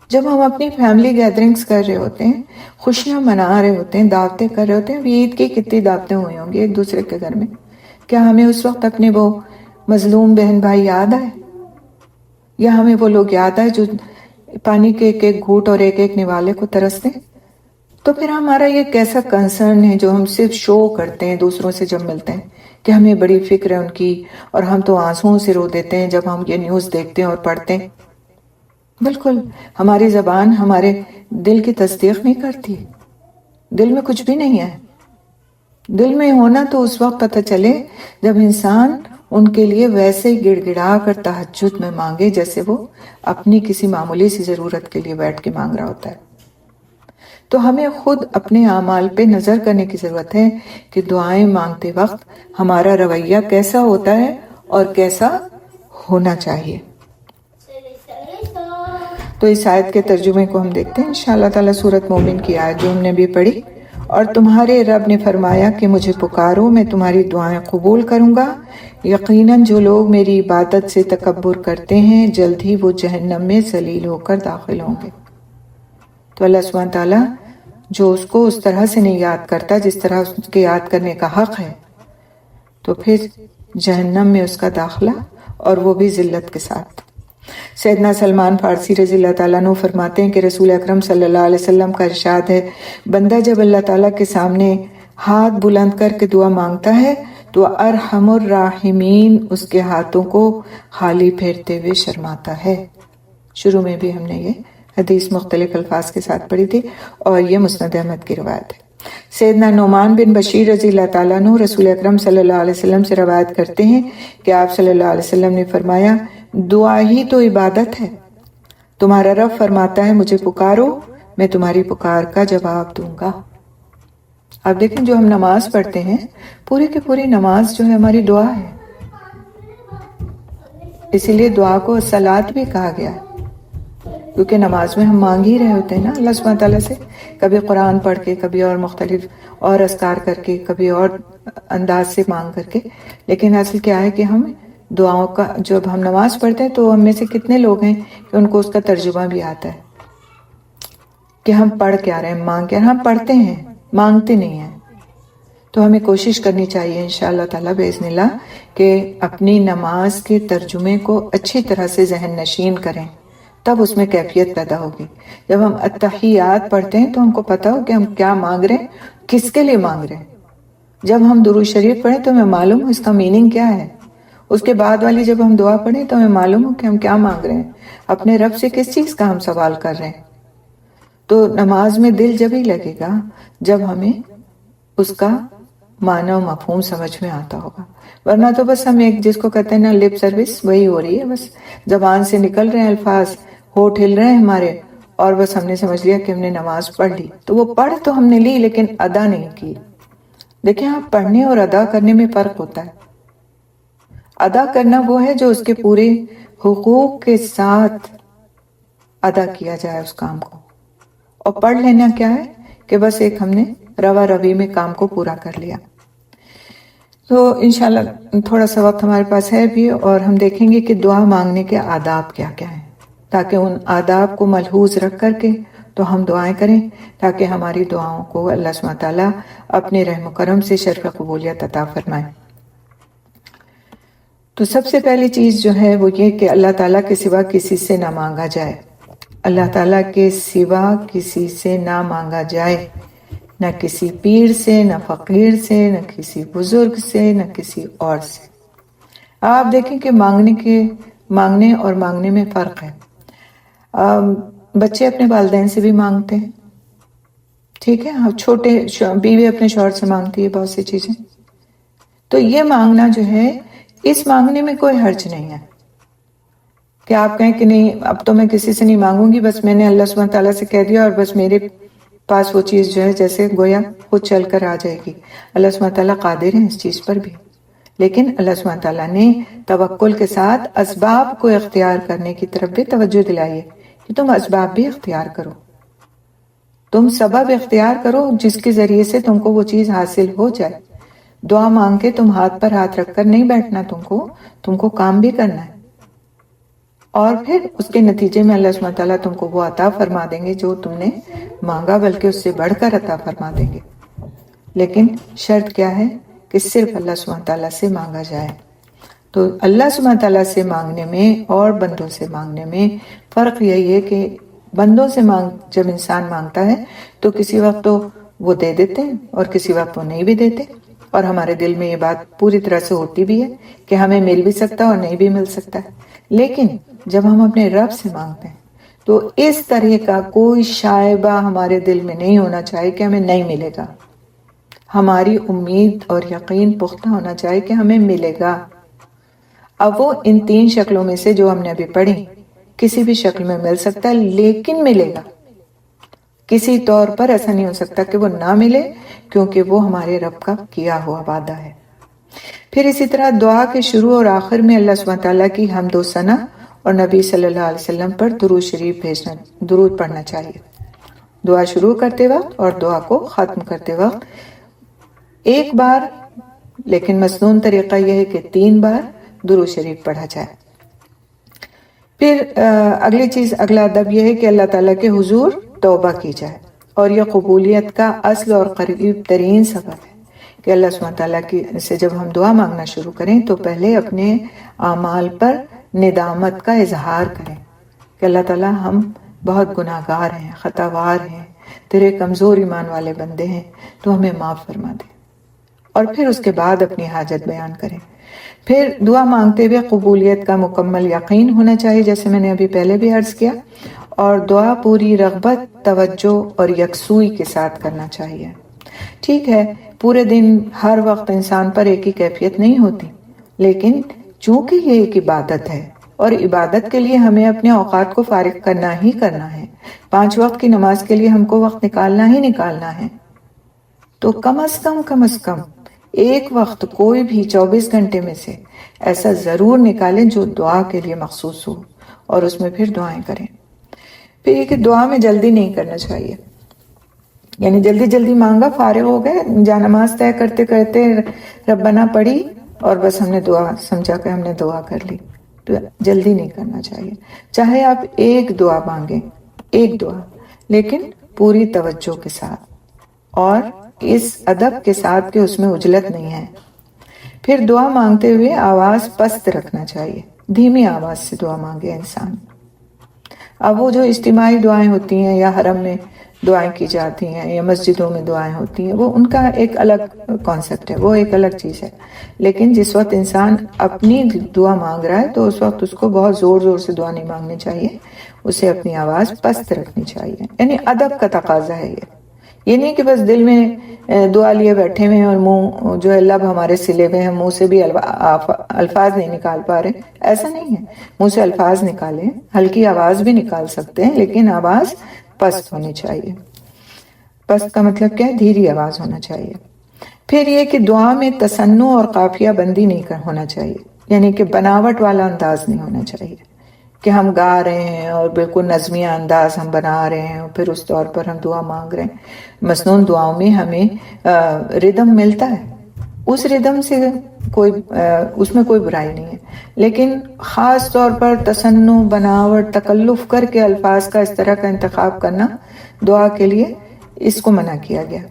جب ہم اپنی فیملی گیدرنگز کر رہے ہوتے ہیں، خوشیاں منا رہے ہوتے ہیں، دعوتیں کر رہے ہوتے ہیں، عید کی کتنی دعوتیں ہوئی ہوں گی ایک دوسرے کے گھر میں، کیا ہمیں اس وقت اپنے وہ مظلوم بہن بھائی یاد آئے؟ یا ہمیں وہ لوگ یاد آئے جو پانی کے ایک ایک گھوٹ اور ایک ایک نوالے کو ترستے؟ تو پھر ہمارا یہ کیسا کنسرن ہے جو ہم صرف شو کرتے ہیں دوسروں سے جب ملتے ہیں کہ ہمیں بڑی فکر ہے ان کی، اور ہم تو آنسوؤں سے رو دیتے ہیں جب ہم یہ نیوز دیکھتے ہیں اور پڑھتے ہیں۔ بالکل ہماری زبان ہمارے دل کی تصدیق نہیں کرتی، دل میں کچھ بھی نہیں ہے۔ دل میں ہونا تو اس وقت پتہ چلے جب انسان ان کے لیے ویسے ہی گڑ گڑا کر تہجد میں مانگے جیسے وہ اپنی کسی معمولی سی ضرورت کے لیے بیٹھ کے مانگ رہا ہوتا ہے۔ تو ہمیں خود اپنے اعمال پہ نظر کرنے کی ضرورت ہے کہ دعائیں مانگتے وقت ہمارا رویہ کیسا ہوتا ہے اور کیسا ہونا چاہیے۔ تو اس آیت کے ترجمے کو ہم دیکھتے ہیں انشاءاللہ تعالی سورۃ مومن کی آیت جو ہم نے بھی پڑھی۔ اور تمہارے رب نے فرمایا کہ مجھے پکارو، میں تمہاری دعائیں قبول کروں گا۔ یقیناً جو لوگ میری عبادت سے تکبر کرتے ہیں جلد ہی وہ جہنم میں ذلیل ہو کر داخل ہوں گے۔ تو اللہ سبحانہ تعالیٰ جو اس کو اس طرح سے نہیں یاد کرتا جس طرح اس کے یاد کرنے کا حق ہے، تو پھر جہنم میں اس کا داخلہ، اور وہ بھی ذلت کے ساتھ۔ سیدنا سلمان فارسی رضی اللہ تعالیٰ عنہ فرماتے ہیں کہ رسول اکرم صلی اللہ علیہ وسلم کا ارشاد ہے، بندہ جب اللہ تعالیٰ کے سامنے ہاتھ بلند کر کے دعا مانگتا ہے تو ارحم الراحمین اس کے ہاتھوں کو خالی پھیرتے ہوئے شرماتا ہے۔ شروع میں بھی ہم نے یہ حدیث مختلف الفاظ کے ساتھ پڑھی تھی، اور یہ مسند احمد کی روایت ہے۔ سیدنا نعمان بن بشیر رضی اللہ تعالیٰ عنہ رسول اکرم صلی اللہ علیہ وسلم سے روایت کرتے ہیں کہ آپ صلی اللہ علیہ وسلم نے فرمایا، دعا ہی تو عبادت ہے۔ تمہارا رب فرماتا ہے مجھے پکارو، میں تمہاری پکار کا جواب دوں گا۔ آپ دیکھیں جو ہم نماز پڑھتے ہیں، پوری کی پوری نماز جو ہے ہماری دعا ہے، اسی لیے دعا کو الصلاۃ بھی کہا گیا ہے، کیونکہ نماز میں ہم مانگ ہی رہے ہوتے ہیں نا اللہ سبحانہ تعالیٰ سے، کبھی قرآن پڑھ کے، کبھی اور مختلف اور اذکار کر کے، کبھی اور انداز سے مانگ کر کے۔ لیکن اصل کیا ہے کہ ہم دعاؤں کا جب ہم نماز پڑھتے ہیں تو ہم میں سے کتنے لوگ ہیں کہ ان کو اس کا ترجمہ بھی آتا ہے کہ ہم پڑھ کیا رہے ہیں، مانگ کیا رہے ہیں۔ ہم پڑھتے ہیں، مانگتے نہیں ہیں۔ تو ہمیں کوشش کرنی چاہیے انشاءاللہ تعالیٰ باذن اللہ کہ اپنی نماز کے ترجمے کو اچھی طرح سے ذہن نشین کریں، تب اس میں کیفیت پیدا ہوگی۔ جب ہم التحیات پڑھتے ہیں تو ہم کو پتہ ہو کہ ہم کیا مانگ رہے ہیں، کس کے لیے مانگ رہے ہیں۔ جب ہم درود شریف پڑھیں تو ہمیں معلوم ہو اس کا میننگ کیا ہے۔ اس کے بعد والی جب ہم دعا پڑھیں تو ہمیں معلوم ہو کہ ہم کیا مانگ رہے ہیں، اپنے رب سے کس چیز کا ہم سوال کر رہے ہیں۔ تو نماز میں دل جب ہی لگے گا جب ہمیں اس کا معنی و مفہوم سمجھ میں آتا ہوگا، ورنہ تو بس ہم ایک جس کو کہتے ہیں نا لپ سروس، وہی ہو رہی ہے، بس زبان سے نکل رہے ہیں الفاظ، ہونٹ ہل رہے ہیں ہمارے، اور بس ہم نے سمجھ لیا کہ ہم نے نماز پڑھ لی۔ تو وہ پڑھ تو ہم نے لی لیکن ادا نہیں کی۔ دیکھیں آپ، پڑھنے اور ادا کرنے میں فرق ہوتا ہے۔ ادا کرنا وہ ہے جو اس کے پورے حقوق کے ساتھ ادا کیا جائے اس کام کو، اور پڑھ لینا کیا ہے کہ بس ایک ہم نے روا روی میں کام کو پورا کر لیا۔ تو انشاءاللہ تھوڑا سا وقت ہمارے پاس ہے بھی، اور ہم دیکھیں گے کہ دعا مانگنے کے آداب کیا کیا ہیں، تاکہ ان آداب کو ملحوظ رکھ کر کے تو ہم دعائیں کریں، تاکہ ہماری دعاؤں کو اللہ سبحانہ تعالیٰ اپنے رحم و کرم سے شرف قبولیت عطا فرمائے۔ تو سب سے پہلی چیز جو ہے وہ یہ کہ اللہ تعالیٰ کے سوا کسی سے نہ مانگا جائے، اللہ تعالیٰ کے سوا کسی سے نہ مانگا جائے، نہ کسی پیر سے، نہ فقیر سے، نہ کسی بزرگ سے، نہ کسی اور سے۔ آپ دیکھیں کہ مانگنے اور مانگنے میں فرق ہے۔ بچے اپنے والدین سے بھی مانگتے ہیں، ٹھیک ہے، چھوٹے بیوی اپنے شوہر سے مانگتی ہے بہت سی چیزیں۔ تو یہ مانگنا جو ہے، اس مانگنے میں کوئی حرج نہیں ہے کہ آپ کہیں کہ نہیں اب تو میں کسی سے نہیں مانگوں گی، بس میں نے اللہ سبحانہ تعالیٰ سے کہہ دیا اور بس میرے پاس وہ چیز جو ہے جیسے گویا خود چل کر آ جائے گی۔ اللہ سبحانہ تعالیٰ قادر ہیں اس چیز پر بھی، لیکن اللہ سبحانہ تعالیٰ نے توکل کے ساتھ اسباب کو اختیار کرنے کی طرف بھی توجہ دلائی ہے کہ تم اسباب بھی اختیار کرو، تم سبب اختیار کرو جس کے ذریعے سے تم کو وہ چیز حاصل ہو جائے۔ دعا مانگ کے تم ہاتھ پر ہاتھ رکھ کر نہیں بیٹھنا، تم کو کام بھی کرنا ہے۔ اور پھر اس کے نتیجے میں اللہ سبحانہ تعالیٰ تم کو وہ عطا فرما دیں گے جو تم نے مانگا، بلکہ اس سے بڑھ کر عطا فرما دیں گے۔ لیکن شرط کیا ہے کہ صرف اللہ سبحانہ تعالیٰ سے مانگا جائے۔ تو اللہ سبحانہ تعالیٰ سے مانگنے میں اور بندوں سے مانگنے میں فرق یہی ہے کہ بندوں سے جب انسان مانگتا ہے تو کسی وقت تو وہ دے دیتے ہیں اور کسی وقت وہ نہیں بھی دیتے، اور ہمارے دل میں یہ بات پوری طرح سے ہوتی بھی ہے کہ ہمیں مل بھی سکتا ہے اور نہیں بھی مل سکتا ہے۔ لیکن جب ہم اپنے رب سے مانگتے ہیں تو اس طرح کا کوئی شائبہ ہمارے دل میں نہیں ہونا چاہیے کہ ہمیں نہیں ملے گا۔ ہماری امید اور یقین پختہ ہونا چاہیے کہ ہمیں ملے گا۔ اب وہ ان 3 شکلوں میں سے جو ہم نے ابھی پڑھی کسی بھی شکل میں مل سکتا ہے، لیکن ملے گا۔ کسی طور پر ایسا نہیں ہو سکتا کہ وہ نہ ملے، کیونکہ وہ ہمارے رب کا کیا ہوا وعدہ ہے۔ پھر اسی طرح دعا کے شروع اور آخر میں اللہ سبحانہ تعالیٰ کی حمد و ثنا اور نبی صلی اللہ علیہ وسلم پر درود پڑھنا چاہیے۔ دعا شروع کرتے وقت اور دعا کو ختم کرتے وقت ایک بار، لیکن مسنون طریقہ یہ ہے کہ 3 بار درود شریف پڑھا جائے۔ پھر اگلا ادب یہ ہے کہ اللہ تعالیٰ کے حضور توبہ کی جائے، اور یہ قبولیت کا اصل اور قریب ترین سبب ہے کہ اللہ سبحانہ تعالیٰ سے جب ہم دعا مانگنا شروع کریں تو پہلے اپنے اعمال پر ندامت کا اظہار کریں کہ اللہ تعالیٰ ہم بہت گناہگار ہیں، خطاوار ہیں، تیرے کمزور ایمان والے بندے ہیں، تو ہمیں معاف فرما دے، اور پھر اس کے بعد اپنی حاجت بیان کریں۔ پھر دعا مانگتے ہوئے قبولیت کا مکمل یقین ہونا چاہیے، جیسے میں نے ابھی پہلے بھی عرض کیا، اور دعا پوری رغبت، توجہ اور یکسوئی کے ساتھ کرنا چاہیے۔ ٹھیک ہے، پورے دن ہر وقت انسان پر ایک ہی کیفیت نہیں ہوتی، لیکن چونکہ یہ ایک عبادت ہے اور عبادت کے لیے ہمیں اپنے اوقات کو فارغ کرنا ہی کرنا ہے، 5 وقت کی نماز کے لیے ہم کو وقت نکالنا ہی نکالنا ہے، تو کم از کم ایک وقت کوئی بھی 24 گھنٹے میں سے ایسا ضرور نکالیں جو دعا کے لیے مخصوص ہو، اور اس میں پھر دعائیں کریں۔ پھر یہ کہ دعا میں جلدی نہیں کرنا چاہیے، یعنی جلدی مانگا، فارغ ہو گئے، جانماز طے کرتے کرتے ربنا پڑھی اور بس ہم نے دعا سمجھا کہ ہم نے دعا کر لی، تو جلدی نہیں کرنا چاہیے۔ چاہے آپ ایک دعا مانگیں، ایک دعا، لیکن پوری توجہ کے ساتھ اور اس ادب کے ساتھ کہ اس میں عجلت نہیں ہے۔ پھر دعا مانگتے ہوئے آواز پست رکھنا چاہیے، دھیمی آواز سے دعا مانگے انسان۔ اب وہ جو اجتماعی دعائیں ہوتی ہیں یا حرم میں دعائیں کی جاتی ہیں یا مسجدوں میں دعائیں ہوتی ہیں، وہ ان کا ایک الگ کانسیپٹ ہے، وہ ایک الگ چیز ہے۔ لیکن جس وقت انسان اپنی دعا مانگ رہا ہے تو اس وقت اس کو بہت زور سے دعا نہیں مانگنی چاہیے، اسے اپنی آواز پست رکھنی چاہیے، یعنی ادب کا تقاضا ہے یہ نہیں کہ بس دل میں دعا لیے بیٹھے ہوئے ہیں اور منہ جو ہے لب ہمارے سلے ہوئے ہیں، منہ سے بھی الفاظ نہیں نکال پا رہے، ایسا نہیں ہے۔ منہ سے الفاظ نکالیں، ہلکی آواز بھی نکال سکتے ہیں، لیکن آواز پست ہونی چاہیے۔ پست کا مطلب کیا ہے؟ دھیری آواز ہونا چاہیے۔ پھر یہ کہ دعا میں تصنع اور قافیہ بندی نہیں ہونا چاہیے، یعنی کہ بناوٹ والا انداز نہیں ہونا چاہیے کہ ہم گا رہے ہیں اور بالکل نظمیہ انداز ہم بنا رہے ہیں اور پھر اس طور پر ہم دعا مانگ رہے ہیں۔ مسنون دعاؤں میں ہمیں ردم ملتا ہے، اس ردم سے اس میں کوئی برائی نہیں ہے، لیکن خاص طور پر تصنع، بناوٹ، تکلف کر کے الفاظ کا اس طرح کا انتخاب کرنا دعا کے لیے اس کو منع کیا گیا۔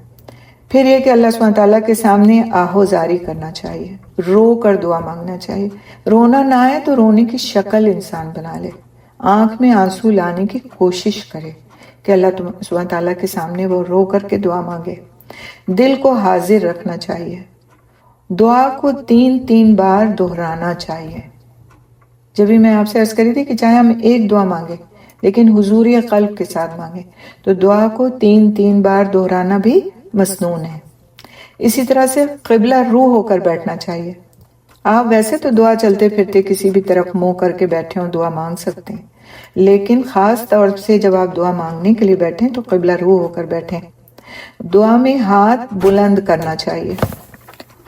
پھر یہ کہ اللہ سبحانہ تعالیٰ کے سامنے آہوزاری کرنا چاہیے، رو کر دعا مانگنا چاہیے۔ رونا نہ آئے تو رونے کی شکل انسان بنا لے، آنکھ میں آنسو لانے کی کوشش کرے کہ اللہ سبحانہ تعالیٰ کے سامنے وہ رو کر کے دعا مانگے۔ دل کو حاضر رکھنا چاہیے، دعا کو 3 بار دہرانا چاہیے۔ جب بھی میں آپ سے عرض کری تھی کہ چاہے ہم ایک دعا مانگے لیکن حضور قلب کے ساتھ مانگے، تو دعا کو 3 بار دہرانا بھی مسنون ہے۔ اسی طرح سے قبلہ رو ہو کر بیٹھنا چاہیے۔ آپ ویسے تو دعا چلتے پھرتے کسی بھی طرف منہ کر کے بیٹھے ہوں دعا مانگ سکتے ہیں، لیکن خاص طور سے جب آپ دعا مانگنے کے لیے بیٹھیں تو قبلہ رو ہو کر بیٹھیں۔ دعا میں ہاتھ بلند کرنا چاہیے،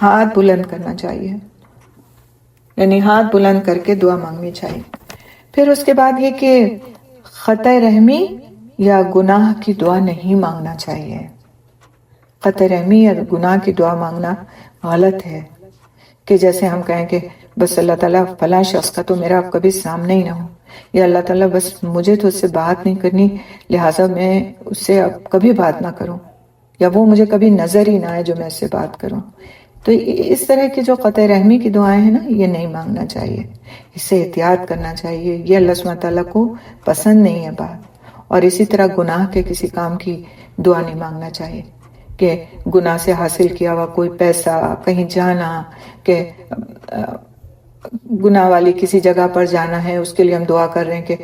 ہاتھ بلند کرنا چاہیے، یعنی ہاتھ بلند کر کے دعا مانگنی چاہیے۔ پھر اس کے بعد یہ کہ خطا رحمی یا گناہ کی دعا نہیں مانگنا چاہیے۔ خطا رحمی یا گناہ کی دعا مانگنا غلط ہے، کہ جیسے ہم کہیں کہ بس اللہ تعالیٰ فلاں شخص کا تو میرا کبھی سامنے ہی نہ ہو، یا اللہ تعالیٰ بس مجھے تو اس سے بات نہیں کرنی، لہٰذا میں اس سے اب کبھی بات نہ کروں، یا وہ مجھے کبھی نظر ہی نہ آئے جو میں اس سے بات کروں۔ تو اس طرح کی جو قطع رحمی کی دعائیں ہیں نا، یہ نہیں مانگنا چاہیے، اس سے احتیاط کرنا چاہیے، یہ اللہ سبحانہ تعالیٰ کو پسند نہیں ہے بات۔ اور اسی طرح گناہ کے کسی کام کی دعا نہیں مانگنا چاہیے، کہ گناہ سے حاصل کیا ہوا کوئی پیسہ، کہیں جانا، کہ گناہ والی کسی جگہ پر جانا ہے، اس کے لیے ہم دعا کر رہے ہیں کہ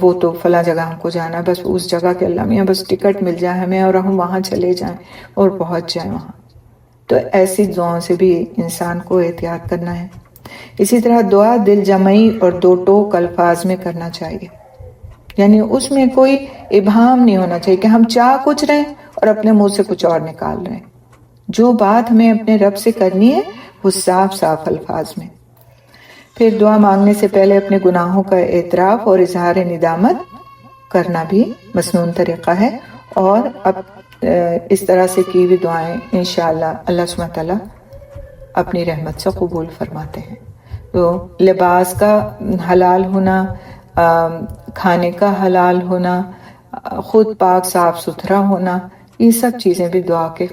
وہ تو فلاں جگہ ہم کو جانا ہے، بس اس جگہ کے اللہ میاں بس ٹکٹ مل جائے ہمیں اور ہم وہاں چلے جائیں اور پہنچ جائیں وہاں۔ تو ایسی دعاؤں سے بھی انسان کو احتیاط کرنا ہے۔ اسی طرح دعا دل جمعی اور دو ٹوک الفاظ میں کرنا چاہیے، یعنی اس میں کوئی ابہام نہیں ہونا چاہیے کہ ہم چاہ کچھ رہے ہیں اور اپنے منہ سے کچھ اور نکال رہے ہیں۔ جو بات ہمیں اپنے رب سے کرنی ہے وہ صاف صاف الفاظ میں۔ پھر دعا مانگنے سے پہلے اپنے گناہوں کا اعتراف اور اظہار ندامت کرنا بھی مسنون طریقہ ہے، اور اب اس طرح سے کی ہوئی دعائیں انشاءاللہ اللہ سبحانہ تعالیٰ اپنی رحمت سے قبول فرماتے ہیں۔ تو لباس کا حلال ہونا، کھانے کا حلال ہونا، خود پاک صاف ستھرا ہونا، یہ سب چیزیں بھی دعا کے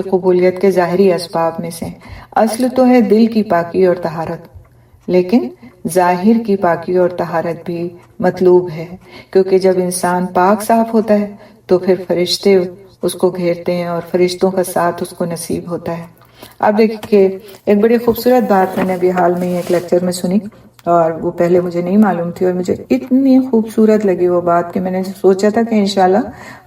قبولیت کے ظاہری اسباب میں سے ہیں۔ اصل تو ہے دل کی پاکی اور طہارت، لیکن ظاہر کی پاکی اور طہارت بھی مطلوب ہے، کیونکہ جب انسان پاک صاف ہوتا ہے تو پھر فرشتے اس کو گھیرتے ہیں اور فرشتوں کا ساتھ اس کو نصیب ہوتا ہے۔ آپ دیکھیں کہ ایک بڑی خوبصورت بات میں نے ابھی حال میں ایک لیکچر میں سنی، اور وہ پہلے مجھے نہیں معلوم تھی، اور مجھے اتنی خوبصورت لگی وہ بات کہ میں نے سوچا تھا کہ انشاءاللہ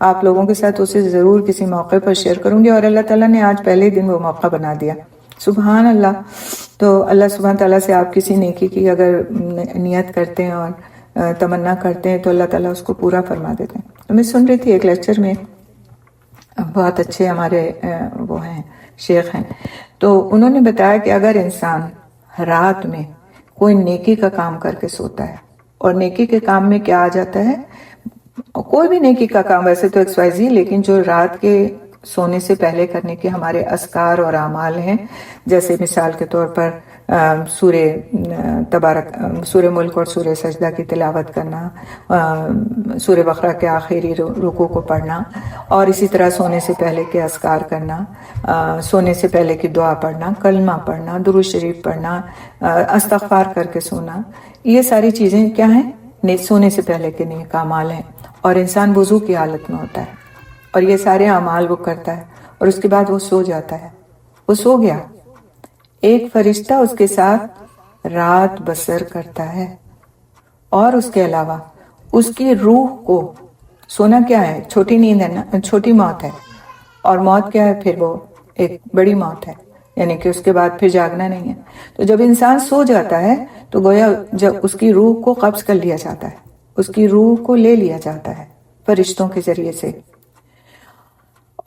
آپ لوگوں کے ساتھ اسے ضرور کسی موقع پر شیئر کروں گی، اور اللہ تعالیٰ نے آج پہلے دن وہ موقع بنا دیا۔ سبحان اللہ۔ تو اللہ سبحانہ تعالیٰ سے آپ کسی نیکی کی اگر نیت کرتے ہیں اور تمنا کرتے ہیں تو اللہ تعالیٰ اس کو پورا فرما دیتے ہیں۔ تو میں سن رہی تھی ایک لیکچر میں، بہت اچھے ہمارے وہ ہیں شیخ ہیں، تو انہوں نے بتایا کہ اگر انسان رات میں کوئی نیکی کا کام کر کے سوتا ہے، اور نیکی کے کام میں کیا آ جاتا ہے، کوئی بھی نیکی کا کام ویسے تو XYZ، لیکن جو رات کے سونے سے پہلے کرنے کے ہمارے اذکار اور اعمال ہیں، جیسے مثال کے طور پر سورہ ملک اور سورہ سجدہ کی تلاوت کرنا، سورہ بقرہ کے آخری رکوع کو پڑھنا، اور اسی طرح سونے سے پہلے کے اذکار کرنا، سونے سے پہلے کی دعا پڑھنا، کلمہ پڑھنا، درود شریف پڑھنا، استغفار کر کے سونا، یہ ساری چیزیں کیا ہیں؟ سونے سے پہلے کے نیک اعمال ہیں، اور انسان وضو کی حالت میں ہوتا ہے اور یہ سارے اعمال وہ کرتا ہے، اور اس کے بعد وہ سو جاتا ہے، وہ سو گیا، ایک فرشتہ اس کے ساتھ رات بسر کرتا ہے، اور اس کے علاوہ اس کی روح کو، سونا کیا ہے؟ چھوٹی نیند ہے نا، چھوٹی موت ہے، اور موت کیا ہے؟ پھر وہ ایک بڑی موت ہے، یعنی کہ اس کے بعد پھر جاگنا نہیں ہے۔ تو جب انسان سو جاتا ہے تو گویا جب اس کی روح کو قبض کر لیا جاتا ہے، اس کی روح کو لے لیا جاتا ہے فرشتوں کے ذریعے سے،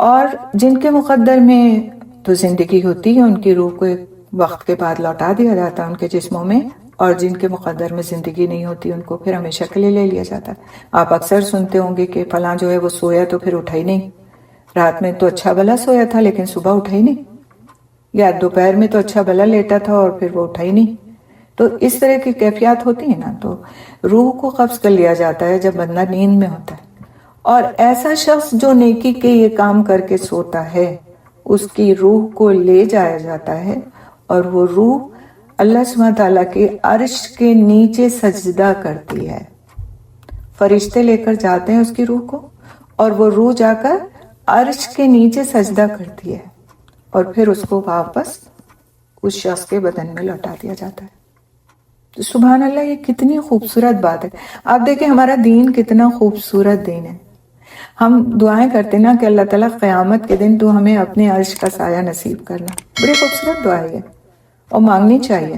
اور جن کے مقدر میں تو زندگی ہوتی ہے ان کی روح کو ایک وقت کے بعد لوٹا دیا جاتا ہے ان کے جسموں میں، اور جن کے مقدر میں زندگی نہیں ہوتی ان کو پھر ہمیشہ کے لیے لے لیا جاتا ہے۔ آپ اکثر سنتے ہوں گے کہ فلاں جو ہے وہ سویا تو پھر اٹھا ہی نہیں، رات میں تو اچھا بھلا سویا تھا لیکن صبح اٹھا ہی نہیں، یا دوپہر میں تو اچھا بھلا لیٹا تھا اور پھر وہ اٹھا ہی نہیں۔ تو اس طرح کی کیفیات ہوتی ہیں نا، تو روح کو قبض کر لیا جاتا ہے جب بندہ نیند میں ہوتا ہے، اور ایسا شخص جو نیکی کے یہ کام کر کے سوتا ہے اس کی روح کو لے جایا جاتا ہے، اور وہ روح اللہ سبحانہ تعالیٰ کے عرش کے نیچے سجدہ کرتی ہے، فرشتے لے کر جاتے ہیں اس کی روح کو، اور وہ روح جا کر عرش کے نیچے سجدہ کرتی ہے، اور پھر اس کو واپس اس شخص کے بدن میں لوٹا دیا جاتا ہے۔ تو سبحان اللہ، یہ کتنی خوبصورت بات ہے۔ آپ دیکھیں ہمارا دین کتنا خوبصورت دین ہے۔ ہم دعائیں کرتے نا کہ اللہ تعالیٰ قیامت کے دن تو ہمیں اپنے عرش کا سایہ نصیب کرنا، بڑی خوبصورت دعا ہے اور مانگنی چاہیے۔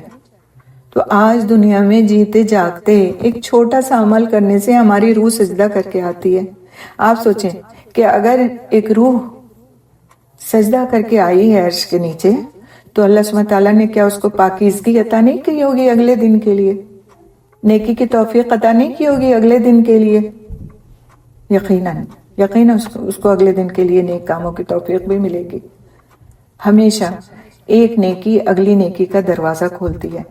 تو آج دنیا میں جیتے جاگتے ایک چھوٹا سا عمل کرنے سے ہماری روح سجدہ کر کے آتی ہے۔ آپ سوچیں کہ اگر ایک روح سجدہ کر کے آئی ہے عرش کے نیچے، تو اللہ سبحانہ تعالیٰ نے کیا اس کو پاکیزگی عطا نہیں کی ہوگی اگلے دن کے لیے؟ نیکی کی توفیق عطا نہیں کی ہوگی اگلے دن کے لیے؟ یقیناً اس کو اگلے دن کے لیے نیک کاموں کی توفیق بھی ملے گی۔ ہمیشہ ایک نیکی اگلی نیکی کا دروازہ کھولتی ہے۔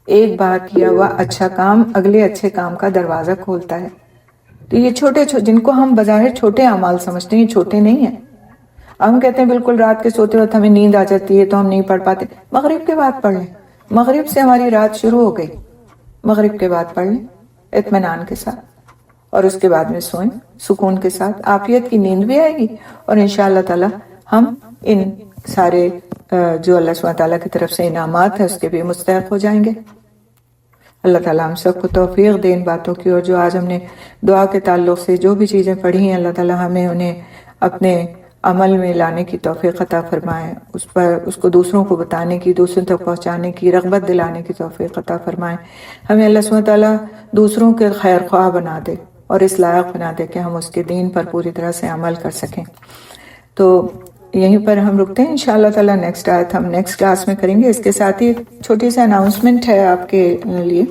ایک بار کیا ہوا اچھا کام اگلے اچھے کام کا دروازہ کھولتا ہے. تو یہ چھوٹے جن کو ہم بظاہر چھوٹے اعمال سمجھتے ہیں، یہ چھوٹے نہیں ہیں. ہم کہتے ہیں بالکل رات کے سوتے وقت ہمیں نیند آ جاتی ہے تو ہم نہیں پڑھ پاتے. مغرب کے بعد پڑھ لیں. مغرب سے ہماری رات شروع ہو گئی، مغرب کے بعد پڑھ لیں اطمینان کے ساتھ، اور اس کے بعد میں سوئیں سکون کے ساتھ. عافیت کی نیند بھی آئے گی، اور انشاءاللہ تعالی ہم ان سارے جو اللہ سبحانہ تعالیٰ کی طرف سے انعامات ہیں اس کے بھی مستحق ہو جائیں گے. اللہ تعالیٰ ہم سب کو توفیق دے ان باتوں کی، اور جو آج ہم نے دعا کے تعلق سے جو بھی چیزیں پڑھی ہیں اللہ تعالیٰ ہمیں انہیں اپنے عمل میں لانے کی توفیق عطا فرمائے، اس کو دوسروں کو بتانے کی، دوسروں تک پہنچانے کی، رغبت دلانے کی توفیق عطا فرمائے. ہمیں اللہ سبحانہ تعالیٰ دوسروں کے خیر خواہ بنا دے اور اس لائق بنا دے کہ ہم اس کے دین پر پوری طرح سے عمل کر سکیں. تو یہیں پر ہم رکتے ہیں. انشاءاللہ تعالیٰ نیکسٹ آیت ہم نیکسٹ کلاس میں کریں گے. اس کے ساتھ ہی ایک چھوٹی سی اناؤنسمنٹ ہے آپ کے لیے.